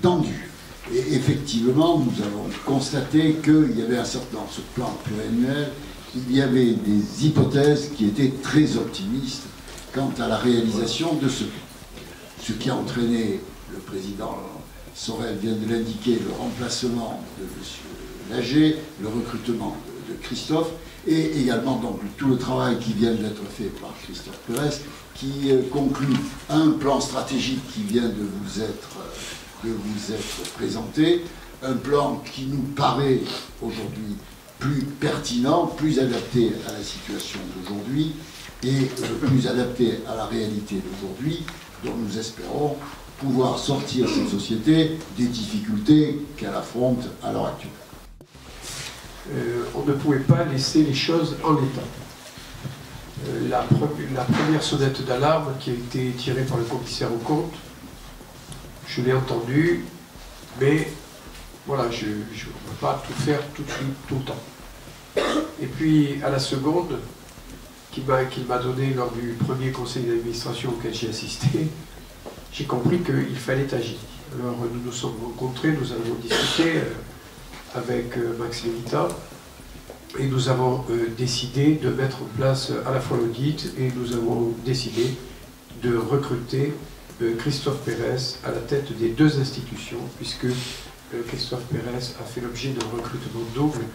tendue. Et effectivement, nous avons constaté qu'il y avait un certain, dans ce plan pluriannuel, il y avait des hypothèses qui étaient très optimistes quant à la réalisation de ce plan. Ce qui a entraîné, le président Sorel vient de l'indiquer, le remplacement de M. Lager, le recrutement de Christophe, et également donc tout le travail qui vient d'être fait par Christophe Pérez, qui conclut un plan stratégique qui vient de vous être présenté, un plan qui nous paraît aujourd'hui plus pertinent, plus adapté à la situation d'aujourd'hui et plus adapté à la réalité d'aujourd'hui, dont nous espérons pouvoir sortir cette société des difficultés qu'elle affronte à l'heure actuelle. On ne pouvait pas laisser les choses en l'état. La première sonnette d'alarme qui a été tirée par le commissaire aux comptes, je l'ai entendue, mais voilà, je ne peux pas tout faire tout de suite, tout le temps. Et puis, à la seconde, qu'il m'a donné lors du premier conseil d'administration auquel j'ai assisté, j'ai compris qu'il fallait agir. Alors, nous nous sommes rencontrés, nous avons discuté avec Max Levita, et nous avons décidé de mettre en place à la fois l'audit, et nous avons décidé de recruter Christophe Pérez à la tête des deux institutions, puisque Christophe Pérez a fait l'objet d'un recrutement double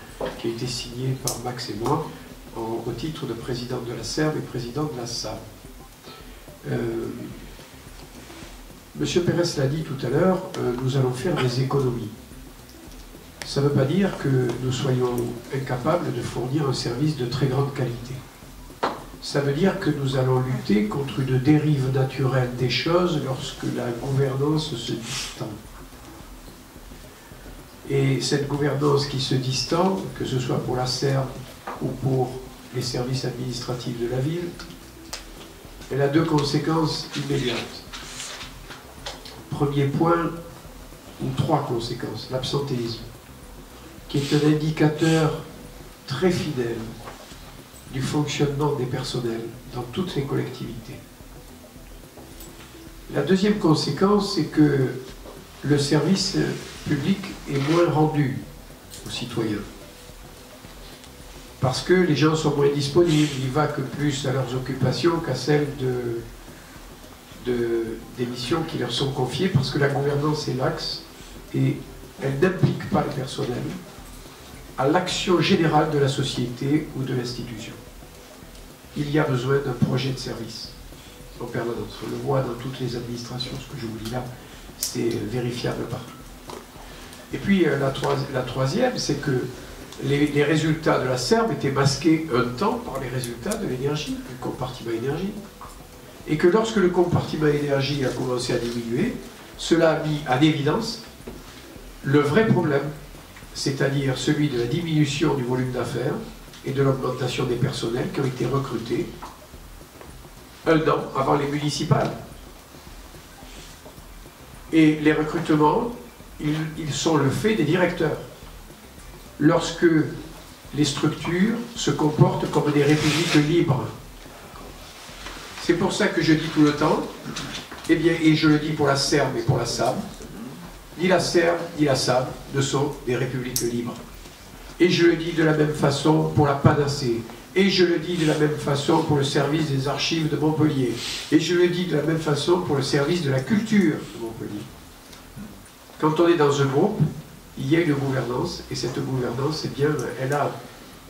qui a été signé par Max et moi au titre de président de la SERM et président de la SAM. Monsieur Pérez l'a dit tout à l'heure, nous allons faire des économies. Ça ne veut pas dire que nous soyons incapables de fournir un service de très grande qualité. Ça veut dire que nous allons lutter contre une dérive naturelle des choses lorsque la gouvernance se distend. Et cette gouvernance qui se distend, que ce soit pour la SERM ou pour les services administratifs de la ville, elle a deux conséquences immédiates. Premier point, ou trois conséquences, l'absentéisme, qui est un indicateur très fidèle du fonctionnement des personnels dans toutes les collectivités. La deuxième conséquence, c'est que le service public est moins rendu aux citoyens. Parce que les gens sont moins disponibles, ils vaquent plus à leurs occupations qu'à celles des missions qui leur sont confiées, parce que la gouvernance est l'axe et elle n'implique pas le personnel à l'action générale de la société ou de l'institution. Il y a besoin d'un projet de service en permanence. On le voit dans toutes les administrations, ce que je vous dis là, c'est vérifiable partout. Et puis la troisième, c'est que les résultats de la SERM étaient masqués un temps par les résultats de l'énergie, du compartiment énergie. Et que lorsque le compartiment énergie a commencé à diminuer, cela a mis en évidence le vrai problème, c'est-à-dire celui de la diminution du volume d'affaires et de l'augmentation des personnels qui ont été recrutés un an avant les municipales. Et les recrutements, ils sont le fait des directeurs. Lorsque les structures se comportent comme des républiques libres. C'est pour ça que je dis tout le temps, eh bien, et je le dis pour la SERM et pour la SAM, ni la SERM ni la SAM ne sont des républiques libres. Et je le dis de la même façon pour la Panacée. Et je le dis de la même façon pour le service des archives de Montpellier. Et je le dis de la même façon pour le service de la culture de Montpellier. Quand on est dans un groupe, il y a une gouvernance, et cette gouvernance, eh bien,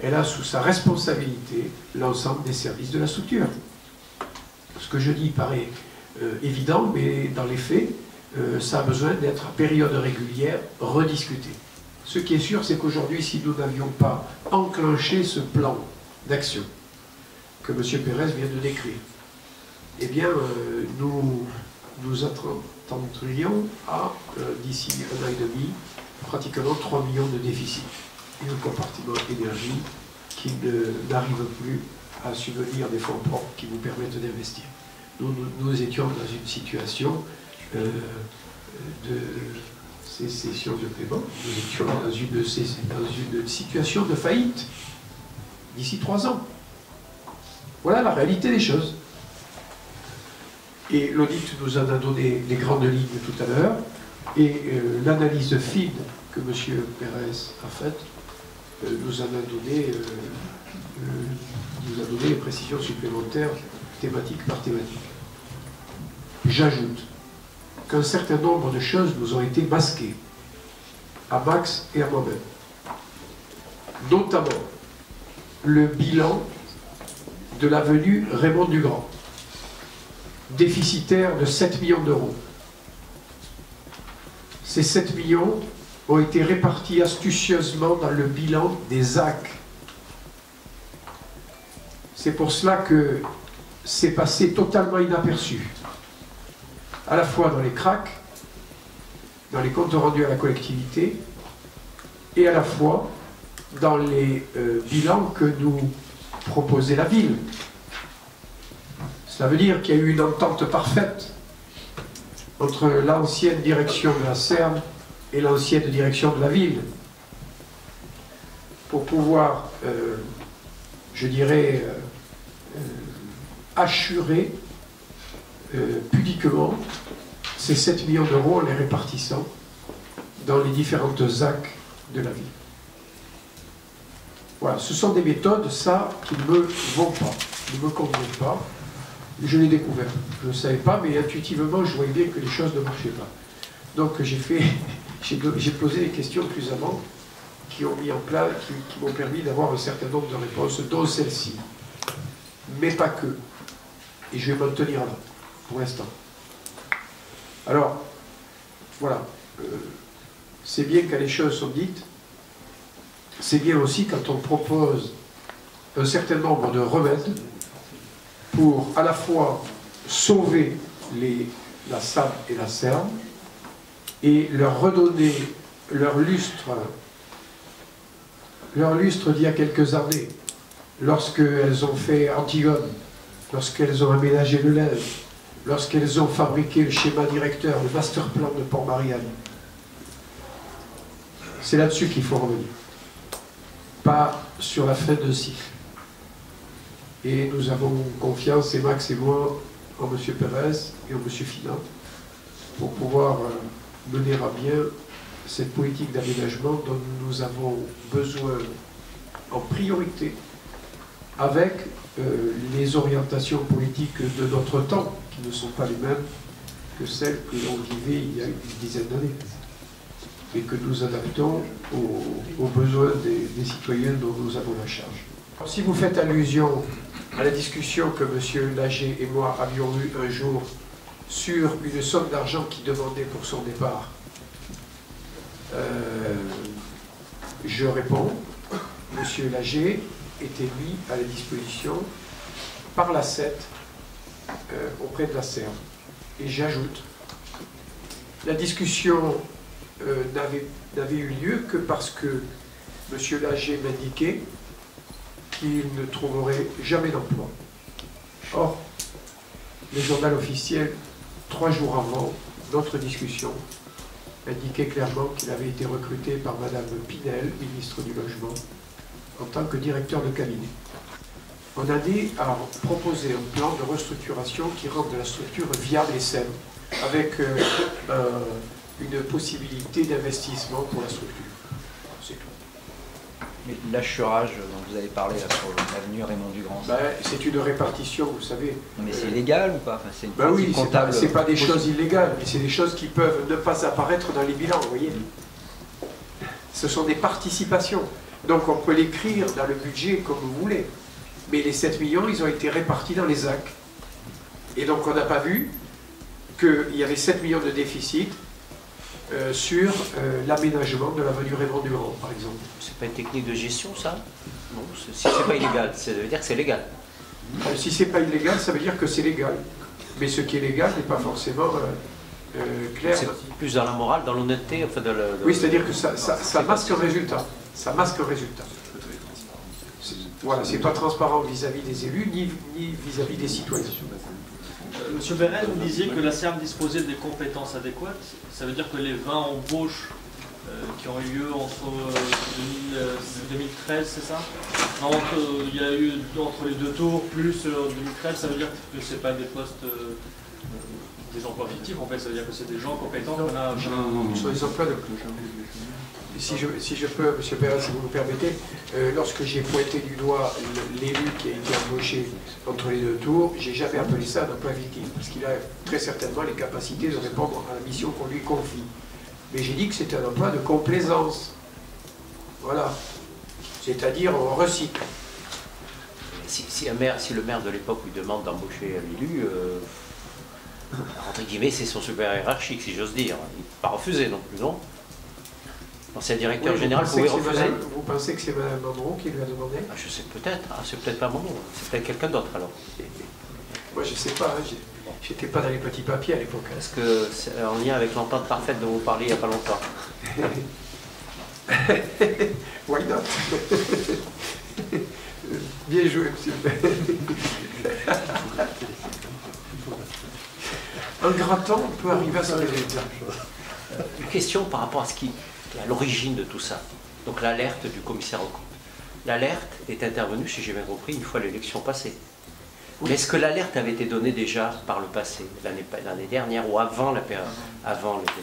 elle a sous sa responsabilité l'ensemble des services de la structure. Ce que je dis paraît évident, mais dans les faits, ça a besoin d'être à période régulière rediscuté. Ce qui est sûr, c'est qu'aujourd'hui, si nous n'avions pas enclenché ce plan d'action que M. Pérez vient de décrire, eh bien, nous attendrions à, d'ici un an et demi, pratiquement 3 millions de déficit. Et un compartiment énergie qui n'arrive plus à subvenir des fonds propres qui nous permettent d'investir. Nous étions dans une situation de cessation de paiement, nous étions dans une situation de faillite d'ici 3 ans. Voilà la réalité des choses. Et l'audit nous en a donné les grandes lignes tout à l'heure, et l'analyse fine que M. Pérez a faite nous en a donné les précisions supplémentaires thématique par thématique. J'ajoute qu'un certain nombre de choses nous ont été masquées, à Max et à moi-même. Notamment le bilan de l'avenue Raymond Dugrand, déficitaire de 7 millions d'euros. Ces 7 millions ont été répartis astucieusement dans le bilan des ZAC. C'est pour cela que c'est passé totalement inaperçu, à la fois dans les CRAC, dans les comptes rendus à la collectivité, et à la fois dans les bilans que nous proposait la ville. Cela veut dire qu'il y a eu une entente parfaite entre l'ancienne direction de la SERM et l'ancienne direction de la ville pour pouvoir, je dirais, assurer pudiquement ces 7 millions d'euros en les répartissant dans les différentes ZAC de la ville. Voilà, ce sont des méthodes, ça, qui ne me vont pas, ne me conviennent pas. Je l'ai découvert. Je ne savais pas, mais intuitivement, je voyais bien que les choses ne marchaient pas. Donc j'ai posé des questions plus avant qui ont mis en place, qui m'ont permis d'avoir un certain nombre de réponses, dont celle-ci. Mais pas que. Et je vais m'en tenir là, pour l'instant. Alors, voilà. C'est bien quand les choses sont dites. C'est bien aussi quand on propose un certain nombre de remèdes pour à la fois sauver la SAM et la SERM et leur redonner leur lustre d'il y a quelques années, lorsqu'elles ont fait Antigone, lorsqu'elles ont aménagé le Lève, lorsqu'elles ont fabriqué le schéma directeur, le master plan de Port-Marianne. C'est là-dessus qu'il faut revenir, pas sur la fin d'un cycle. Et nous avons confiance, et Max et moi, en M. Pérez et en M. Finat, pour pouvoir mener à bien cette politique d'aménagement dont nous avons besoin en priorité avec les orientations politiques de notre temps, qui ne sont pas les mêmes que celles que l'on vivait il y a une dizaine d'années, et que nous adaptons aux besoins des citoyens dont nous avons la charge. Alors, si vous faites allusion à la discussion que M. Lager et moi avions eue un jour sur une somme d'argent qu'il demandait pour son départ, je réponds M. Lager était mis à la disposition par la SET auprès de la SERM. Et j'ajoute, la discussion n'avait eu lieu que parce que M. Lager m'indiquait qu'il ne trouverait jamais d'emploi. Or, le journal officiel, 3 jours avant notre discussion, indiquait clairement qu'il avait été recruté par Mme Pinel, ministre du Logement, en tant que directeur de cabinet. ONADE a proposé un plan de restructuration qui rende la structure viable et saine, avec une possibilité d'investissement pour la structure. C'est tout. Mais l'assurage dont vous avez parlé là, sur l'avenue Raymond Dugrand, c'est une répartition, vous savez. mais c'est légal ou pas? Enfin, c'est une oui, comptable. C'est pas des choses illégales, mais c'est des choses qui peuvent ne pas apparaître dans les bilans, vous voyez. Ce sont des participations. Donc on peut l'écrire dans le budget comme vous voulez. Mais les 7 millions, ils ont été répartis dans les AC. Et donc on n'a pas vu qu'il y avait 7 millions de déficit sur l'aménagement de l'avenue Raymond Dugrand, par exemple. C'est pas une technique de gestion, ça? Non, si c'est pas illégal, ça veut dire que c'est légal. Si c'est pas illégal, ça veut dire que c'est légal. Mais ce qui est légal n'est pas forcément clair. C'est plus dans la morale, dans l'honnêteté, enfin Oui, c'est-à-dire que ça masque un résultat. Ça masque un résultat. Voilà, c'est pas transparent vis-à-vis des élus, ni vis-à-vis des citoyens. Monsieur Bérel, vous disiez que la SERM disposait des compétences adéquates. Ça veut dire que les 20 embauches qui ont eu lieu entre 2013, c'est ça? Non, il y a eu entre les 2 tours, plus 2013, ça veut dire que ce n'est pas des postes, des emplois fictifs, en fait, ça veut dire que c'est des gens compétents qu'on a... Sur les emplois de... Si je peux, M. Bérel, si vous me permettez, lorsque j'ai pointé du doigt l'élu qui a été embauché entre les 2 tours, j'ai jamais appelé ça un emploi fictif, parce qu'il a très certainement les capacités de répondre à la mission qu'on lui confie. Mais j'ai dit que c'était un emploi de complaisance. Voilà. C'est-à-dire on recycle. Si le maire de l'époque lui demande d'embaucher l'élu, entre guillemets, c'est son supérieur hiérarchique, si j'ose dire. Il ne peut pas refuser non plus, non? L'ancien directeur général pouvait refuser. Vous pensez que c'est Mme Mandron qui lui a demandé? Je sais peut-être. C'est peut-être pas Mandron. C'est peut-être quelqu'un d'autre alors. Moi, je ne sais pas. J'étais pas dans les petits papiers à l'époque. Est-ce que c'est en lien avec l'entente parfaite dont vous parliez il n'y a pas longtemps? Why not? Bien joué, monsieur. En grattant, on peut arriver à ce résultat. Une question par rapport à ce qui est à l'origine de tout ça. Donc l'alerte du commissaire aux comptes. L'alerte est intervenue, si j'ai bien compris, une fois l'élection passée. Mais est-ce que l'alerte avait été donnée déjà par le passé, l'année dernière ou avant les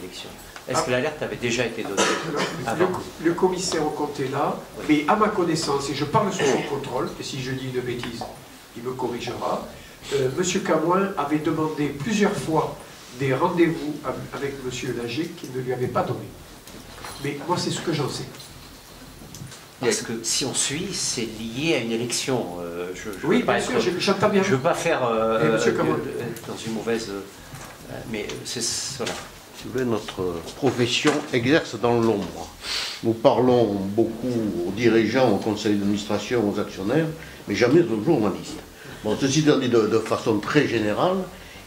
élections? Est-ce que l'alerte avait déjà été donnée avant? Le commissaire aux comptes est là, mais à ma connaissance, et je parle sous son contrôle, et si je dis une bêtise, il me corrigera, M. Camoin avait demandé plusieurs fois des rendez-vous avec M. Lager qu'il ne lui avait pas donné. Mais moi, c'est ce que j'en sais. Est-ce que si on suit, c'est lié à une élection? Oui, bien sûr, j'entends bien. Je ne veux pas faire dans une mauvaise... mais c'est... Voilà. Si vous voulez, notre profession exerce dans l'ombre. Nous parlons beaucoup aux dirigeants, aux conseils d'administration, aux actionnaires, mais jamais aux journalistes. Bon, ceci étant dit de façon très générale,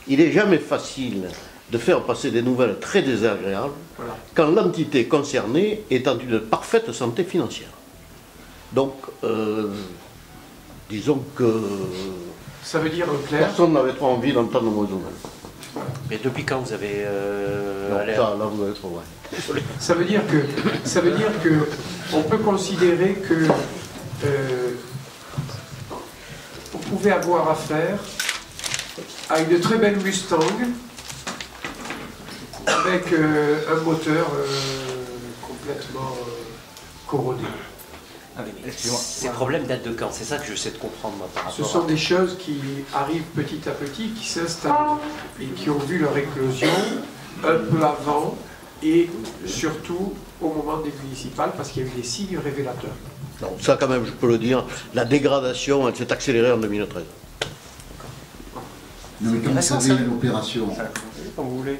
il n'est jamais facile de faire passer des nouvelles très désagréables quand l'entité concernée est en une parfaite santé financière. Donc, disons que ça veut dire clair. Personne n'avait trop envie d'entendre nos nouvelles. Mais depuis quand vous avez... non, ça, là, vous allez trop loin. Ça veut dire que on peut considérer que vous pouvez avoir affaire à une très belle Mustang avec un moteur complètement corrodé. Ces problèmes datent de quand? C'est ça que je sais de comprendre, moi, par rapport Ce sont des choses qui arrivent petit à petit, qui s'installent et qui ont vu leur éclosion un peu avant et surtout au moment des municipales, parce qu'il y a eu des signes révélateurs. Non, ça quand même, je peux le dire, la dégradation, elle s'est accélérée en 2013. Non, mais quand vous avez une opération, quand vous voulez.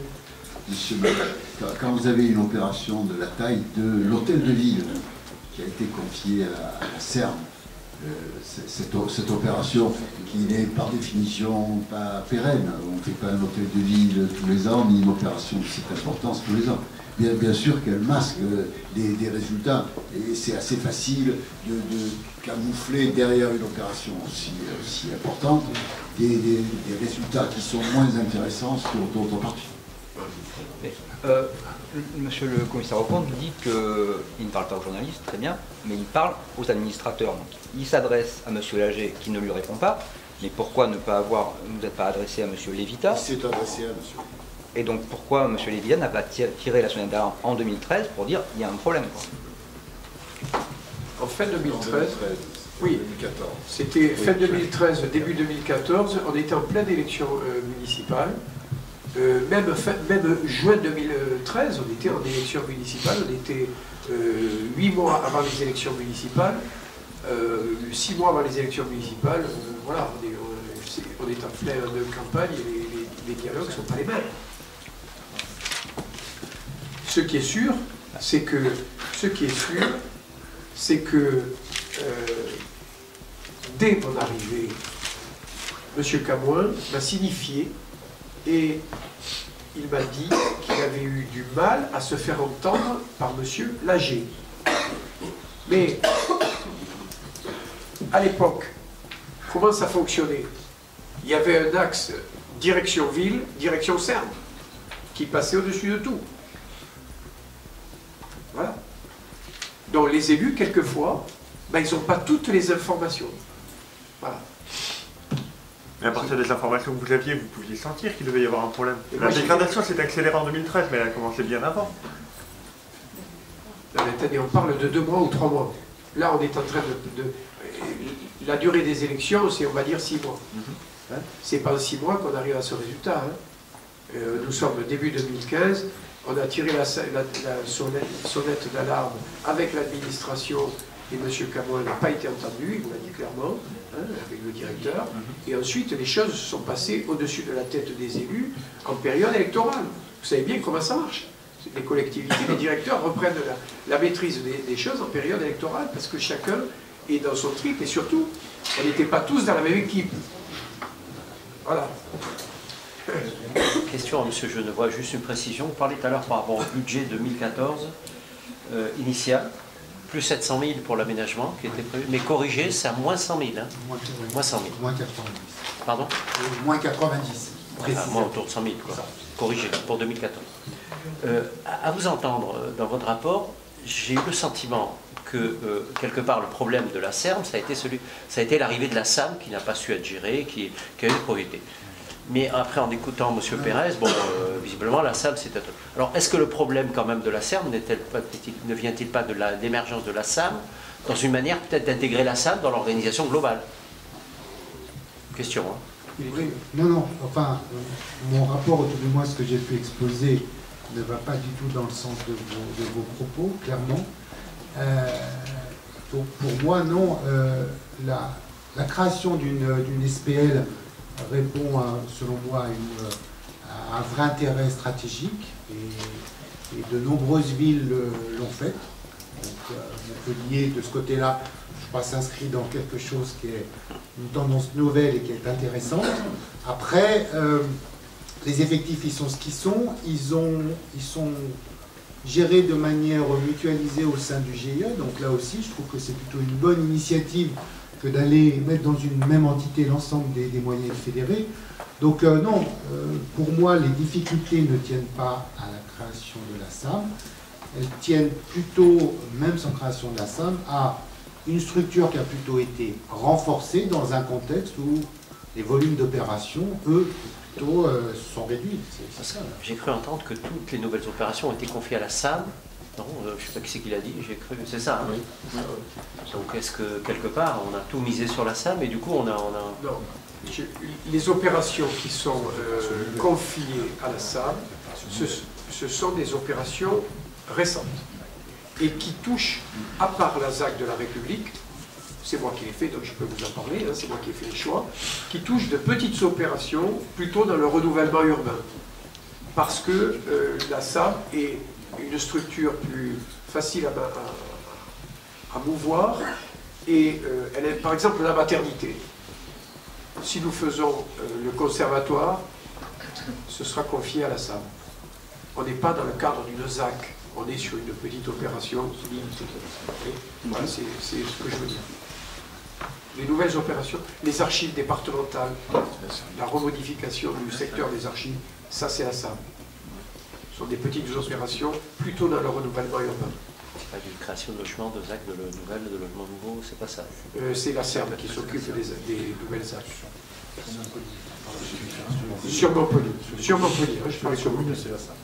monsieur, quand vous avez une opération de la taille de l'hôtel de ville, qui qui a été confiée à la CERN. Cette opération qui n'est par définition pas pérenne. On ne fait pas un hôtel de ville tous les ans, ni une opération de cette importance tous les ans. Bien sûr qu'elle masque des résultats, et c'est assez facile de camoufler derrière une opération aussi importante des résultats qui sont moins intéressants sur d'autres parties. Monsieur le commissaire aux comptes dit qu'il ne parle pas aux journalistes, très bien, mais il parle aux administrateurs. Donc, il s'adresse à monsieur Lager qui ne lui répond pas, mais pourquoi ne pas vous n'êtes pas adressé à monsieur Lévita? Il s'est adressé à monsieur. Et donc pourquoi monsieur Lévita n'a pas tiré la sonnette d'alarme en 2013 pour dire il y a un problème, quoi. En fin 2013, oui, 2014. c'était fin 2013, début 2014, on était en pleine élection municipale. Même juin 2013, on était en élection municipale, on était 8 mois avant les élections municipales, 6 mois avant les élections municipales, voilà, on est en pleine campagne et les dialogues ne sont pas les mêmes. Ce qui est sûr, c'est que dès mon arrivée, M. Camoin m'a signifié et il m'a dit qu'il avait eu du mal à se faire entendre par M. Lager. Mais à l'époque, comment ça fonctionnait? Il y avait un axe direction ville, direction CERN, qui passait au-dessus de tout. Voilà. Donc les élus, quelquefois, ben, ils n'ont pas toutes les informations. Voilà. Mais à partir des informations que vous aviez, vous pouviez sentir qu'il devait y avoir un problème. Et la moi, dégradation s'est accélérée en 2013, mais elle a commencé bien avant. Non, mais attendez, on parle de 2 mois ou 3 mois. Là, on est en train la durée des élections, c'est, on va dire, 6 mois. Hein? C'est pas en 6 mois qu'on arrive à ce résultat. Hein? Nous sommes début 2015, on a tiré la sonnette d'alarme avec l'administration et M. Camoin n'a pas été entendu, il nous l'a dit clairement, hein, avec le directeur. Et ensuite, les choses se sont passées au-dessus de la tête des élus en période électorale. Vous savez bien comment ça marche. Les collectivités, les directeurs reprennent la maîtrise des choses en période électorale parce que chacun est dans son trip et surtout, on n'était pas tous dans la même équipe. Voilà. Question à M. Genevois, juste une précision. Vous parlez tout à l'heure par rapport au budget 2014 initial, plus 700 000 pour l'aménagement qui était prévu, mais corrigé, c'est à moins 100 000. Hein. Moins 100 000. Moins 90. Pardon? Moins 90. Moins autour de 100 000, quoi. Corrigé pour 2014. À vous entendre dans votre rapport, j'ai eu le sentiment que quelque part le problème de la CERN, ça a été l'arrivée de la SAM qui n'a pas su être gérée, qui a eu des priorités. Mais après, en écoutant M. Pérez, bon, visiblement, la SAM, c'est... Alors, est-ce que le problème, quand même, de la CERN ne vient-il pas de l'émergence de la SAM dans une manière, peut-être, d'intégrer la SAM dans l'organisation globale? Question, hein. Non, enfin, mon rapport, tout du moins, ce que j'ai pu exposer, ne va pas du tout dans le sens de vos propos, clairement. Donc, pour moi, non, la création d'une SPL répond, selon moi, à un vrai intérêt stratégique et de nombreuses villes l'ont fait. Donc, Montpellier, de ce côté-là, je crois, s'inscrit dans quelque chose qui est une tendance nouvelle et qui est intéressante. Après, les effectifs, ils sont ce qu'ils sont. Ils sont gérés de manière mutualisée au sein du GIE. Donc là aussi, je trouve que c'est plutôt une bonne initiative que d'aller mettre dans une même entité l'ensemble des moyens fédérés. Donc non, pour moi, les difficultés ne tiennent pas à la création de la SAM. Elles tiennent plutôt, même sans création de la SAM, à une structure qui a plutôt été renforcée dans un contexte où les volumes d'opérations, eux, plutôt sont réduits. C'est ça. J'ai cru entendre que toutes les nouvelles opérations ont été confiées à la SAM. Non, je ne sais pas qui c'est qui l'a dit, j'ai cru, c'est ça. Hein, oui. Donc est-ce que quelque part on a tout misé sur la SAM et du coup on a... Non, les opérations qui sont confiées à la SAM, ce sont des opérations récentes et qui touchent, à part la ZAC de la République, c'est moi qui l'ai fait, donc je peux vous en parler, hein, c'est moi qui ai fait les choix, qui touchent de petites opérations plutôt dans le renouvellement urbain. Parce que la SAM est une structure plus facile à mouvoir. Et par exemple, la maternité. Si nous faisons le conservatoire, ce sera confié à la SAM. On n'est pas dans le cadre d'une ZAC, on est sur une petite opération limitée. Voilà, c'est ce que je veux dire. Les nouvelles opérations, les archives départementales, la remodification du secteur des archives, ça c'est la SAM. Ce sont des petites opérations plutôt dans le renouvellement urbain. C'est pas d'une création de logement, de ZAC, de nouvelles, de logements nouveaux, c'est pas ça. C'est la SERM qui s'occupe des nouvelles ZAC. Sur Montpellier. Sur Montpellier, je parle sur Montpellier, c'est la SERM.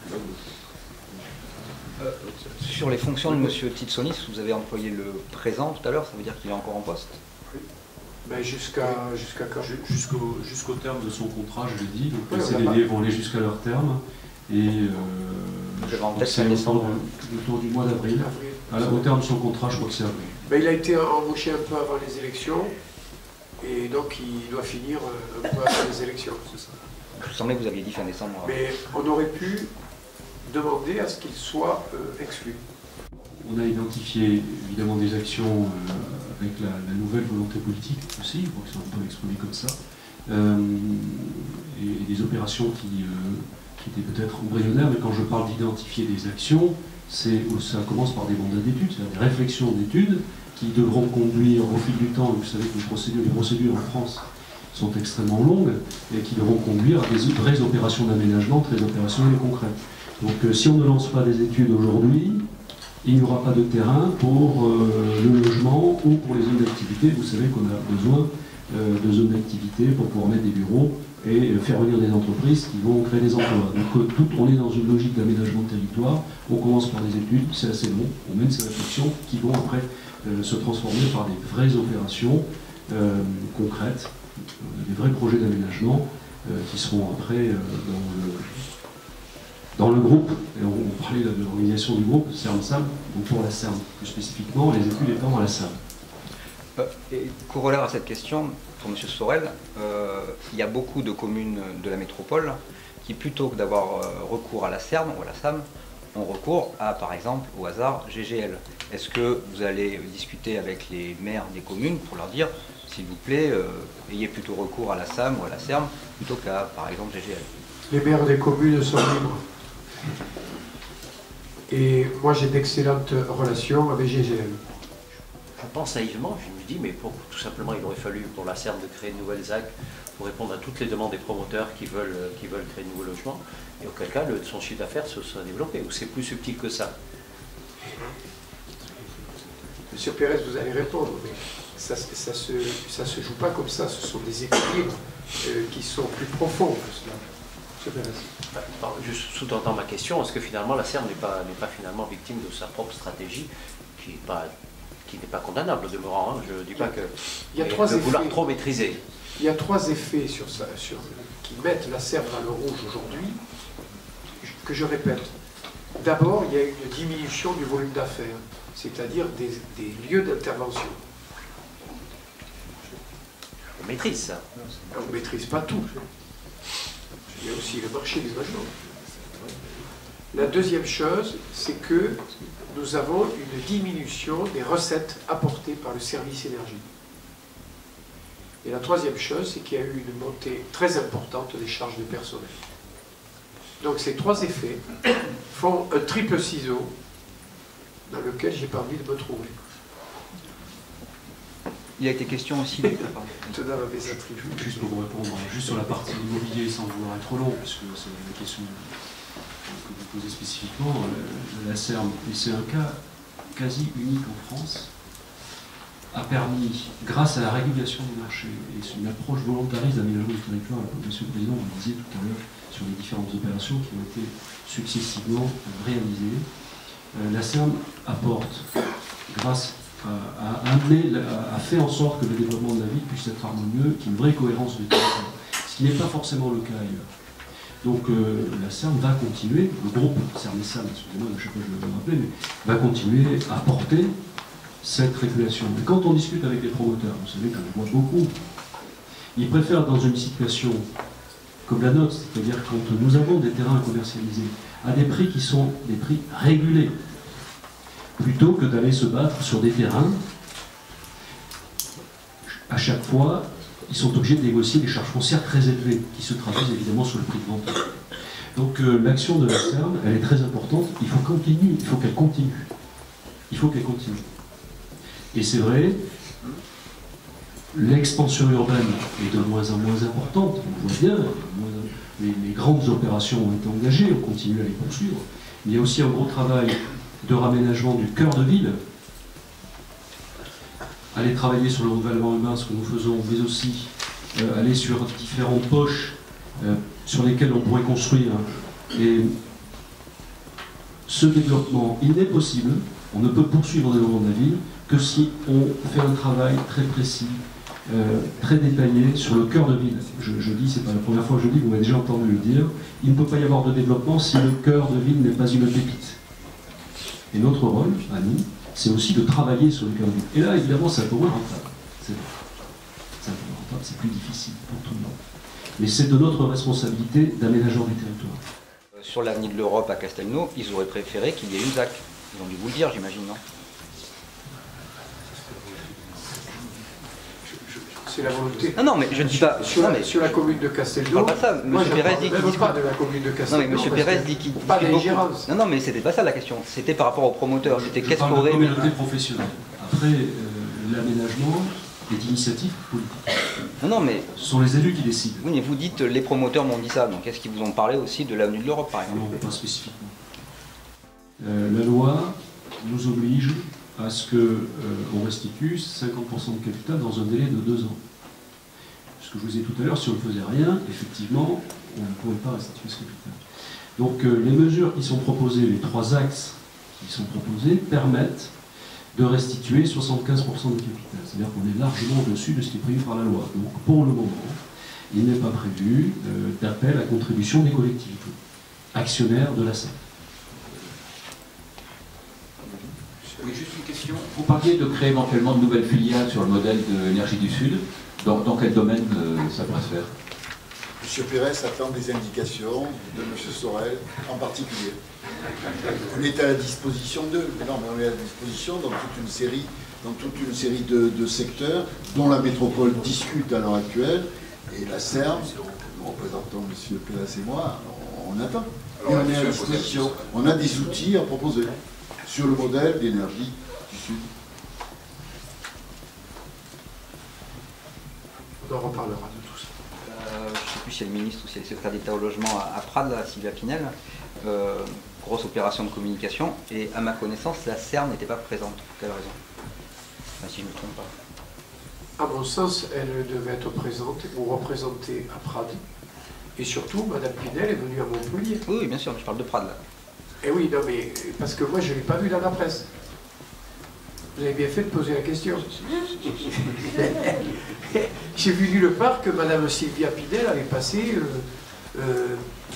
Sur les fonctions de M. Titsonis, vous avez employé le présent tout à l'heure, ça veut dire qu'il est encore en poste? Ben jusqu'à quand? Jusqu'au terme de son contrat, je l'ai dit. Donc les CDD vont aller jusqu'à leur terme. Et c'est autour du mois d'avril. Au terme de son contrat, je crois que c'est avril. Ben, il a été embauché un peu avant les élections. Et donc il doit finir un peu après les élections. C'est ça. Il me semblait que vous aviez dit fin décembre. Mais on aurait pu demander à ce qu'il soit exclu. On a identifié évidemment des actions avec la nouvelle volonté politique aussi, je crois que c'est un peu exprimé comme ça, et des opérations qui étaient peut-être embryonnaires, mais quand je parle d'identifier des actions, ça commence par des mandats d'études, c'est-à-dire des réflexions d'études qui devront conduire au fil du temps. Vous savez que les procédures en France sont extrêmement longues et qui devront conduire à des vraies opérations d'aménagement très opérationnelles et concrètes. Donc si on ne lance pas des études aujourd'hui, il n'y aura pas de terrain pour le logement ou pour les zones d'activité. Vous savez qu'on a besoin de zones d'activité pour pouvoir mettre des bureaux et faire venir des entreprises qui vont créer des emplois. Donc on est dans une logique d'aménagement de territoire, on commence par des études, c'est assez long, on mène ces réflexions qui vont après se transformer par des vraies opérations concrètes, des vrais projets d'aménagement qui seront après dans le groupe, et on parlait de l'organisation du groupe, SERM-SAM, donc pour la SERM plus spécifiquement, les études étant dans la SAM. Et corollaire à cette question, pour M. Sorel, il y a beaucoup de communes de la métropole qui, plutôt que d'avoir recours à la SERM ou à la SAM, ont recours à, par exemple, au hasard, GGL. Est-ce que vous allez discuter avec les maires des communes pour leur dire, s'il vous plaît, ayez plutôt recours à la SAM ou à la SERM plutôt qu'à, par exemple, GGL? Les maires des communes sont libres. Et moi, j'ai d'excellentes relations avec GGL. Je pense naïvement, je me dis, mais tout simplement, il aurait fallu pour la SERM de créer une nouvelle ZAC pour répondre à toutes les demandes des promoteurs qui veulent créer de nouveaux logements, et auquel cas, son chiffre d'affaires se serait développé, ou c'est plus subtil que ça. Monsieur Pérez, vous allez répondre, mais ça se joue pas comme ça, ce sont des équilibres qui sont plus profonds que cela. Monsieur Pérez. Je sous-entends ma question, est-ce que finalement la SERM n'est pas finalement victime de sa propre stratégie qui n'est pas condamnable au demeurant, hein. Je ne dis pas que de vouloir trop maîtriser. Il y a trois effets sur ça, qui mettent la SERM dans le rouge aujourd'hui, que je répète. D'abord, il y a une diminution du volume d'affaires, c'est-à-dire des lieux d'intervention. On maîtrise ça. On ne maîtrise pas tout. Il y a aussi le marché des logements. La deuxième chose, c'est que nous avons une diminution des recettes apportées par le service énergie. Et la troisième chose, c'est qu'il y a eu une montée très importante des charges de personnel. Donc ces trois effets font un triple ciseau dans lequel j'ai pas envie de me trouver. Il a été question aussi Juste pour vous répondre, juste sur la partie immobilier, sans vouloir être trop long, puisque c'est la question que vous posez spécifiquement, la SERM, et c'est un cas quasi unique en France, a permis, grâce à la régulation du marché et sur une approche volontariste d'aménagement du territoire, Monsieur le Président, vous le disiez tout à l'heure, sur les différentes opérations qui ont été successivement réalisées, la SERM apporte, grâce a fait en sorte que le développement de la ville puisse être harmonieux, qu'il y ait une vraie cohérence du territoire, ce qui n'est pas forcément le cas ailleurs. Donc la SERM va continuer, le groupe SERM et SAM, excusez-moi, je ne sais pas, je vais me rappeler, mais va continuer à porter cette régulation. Mais quand on discute avec les promoteurs, vous savez qu'on voit beaucoup, ils préfèrent dans une situation comme la nôtre, c'est-à-dire quand nous avons des terrains commercialisés à des prix qui sont des prix régulés, plutôt que d'aller se battre sur des terrains. À chaque fois, ils sont obligés de négocier des charges foncières très élevées, qui se traduisent évidemment sur le prix de vente. Donc l'action de la CERN, elle est très importante, il faut qu'elle continue. Il faut qu'elle continue. Et c'est vrai, l'expansion urbaine est de moins en moins importante, on voit bien, les grandes opérations ont été engagées, on continue à les poursuivre. Il y a aussi un gros travail de raménagement du cœur de ville. Aller travailler sur le renouvellement urbain, ce que nous faisons, mais aussi aller sur différentes poches sur lesquelles on pourrait construire. Et ce développement, il n'est possible, on ne peut poursuivre le développement de la ville que si on fait un travail très précis, très détaillé sur le cœur de ville. Je dis, c'est pas la première fois que je dis, vous m'avez déjà entendu le dire, il ne peut pas y avoir de développement si le cœur de ville n'est pas une pépite. Et notre rôle, à nous, c'est aussi de travailler sur le cœur de ville. Et là, évidemment, c'est un peu moins rentable. C'est un peu moins rentable, c'est plus difficile pour tout le monde. Mais c'est de notre responsabilité d'aménageur du territoire. Sur l'avenue de l'Europe à Castelnau, ils auraient préféré qu'il y ait une ZAC. Ils ont dû vous le dire, j'imagine, non? C'est la volonté. Non, mais je ne dis pas. Sur la commune de Castelnau. Pas ça. Moi, M. Pérez dit qu'il pas de la commune de Castelnau. Non, mais M. Pérez dit qu'il pas d'ingérence. Non, mais c'était pas ça la question. C'était par rapport aux promoteurs. C'était qu'est-ce qu'on qu'aurait. Communauté professionnelle. Après, l'aménagement est d'initiative politique. Non, mais. Ce sont les élus qui décident. Oui, mais vous dites les promoteurs m'ont dit ça. Donc est-ce qu'ils vous ont parlé aussi de l'avenue de l'Europe, par exemple? Non, pas spécifiquement. La loi nous oblige à ce qu'on restitue 50% de capital dans un délai de 2 ans. Ce que je vous ai dit tout à l'heure, si on ne faisait rien, effectivement, on ne pouvait pas restituer ce capital. Donc les mesures qui sont proposées, les 3 axes qui sont proposés, permettent de restituer 75% de capital. C'est-à-dire qu'on est largement au-dessus de ce qui est prévu par la loi. Donc pour le moment, il n'est pas prévu d'appel à contribution des collectivités, actionnaires de la SEP. Oui, juste une question. Vous parliez de créer éventuellement de nouvelles filiales sur le modèle de l'Énergie du Sud. Dans quel domaine ça pourrait se faire? M. Pérez attend des indications de M. Sorel en particulier. On est à la disposition d'eux. Non, mais on est à la disposition dans toute une série de secteurs dont la métropole discute à l'heure actuelle. Et la CERN, nous représentons M. Pérez et moi, on attend. Et on est à disposition. On a des outils à proposer sur le modèle d'énergie du Sud. On en reparlera de tout ça. Je ne sais plus si c'est le ministre ou si c'est le secrétaire d'État au logement à Prades, là, Sylvia Pinel. Grosse opération de communication. Et à ma connaissance, la CERN n'était pas présente. Pour quelle raison? Enfin, si je ne me trompe pas. À mon sens, elle devait être présente ou représentée à Prades. Et surtout, Mme Pinel est venue à Montpellier. Oui, bien sûr, mais je parle de Prades, là. Eh oui, non, mais parce que moi, je ne l'ai pas vu dans la presse. Vous avez bien fait de poser la question. J'ai vu nulle part que Mme Sylvia Pinel avait passé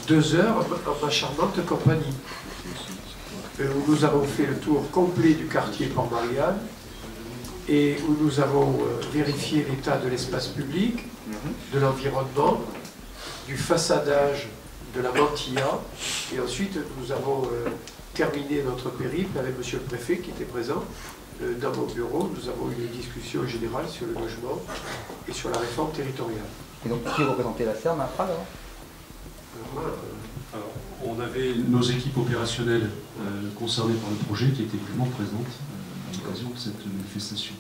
2 heures en ma charmante compagnie. Où nous avons fait le tour complet du quartier Port-Marianne et où nous avons vérifié l'état de l'espace public, de l'environnement, du façadage de la mantilla, et ensuite nous avons terminé notre périple avec M. le Préfet qui était présent. Dans mon bureau, nous avons eu une discussion générale sur le logement et sur la réforme territoriale. Et donc qui représentait la CERN à Prades alors? Alors, on avait nos équipes opérationnelles concernées par le projet qui étaient également présentes à l'occasion de cette manifestation.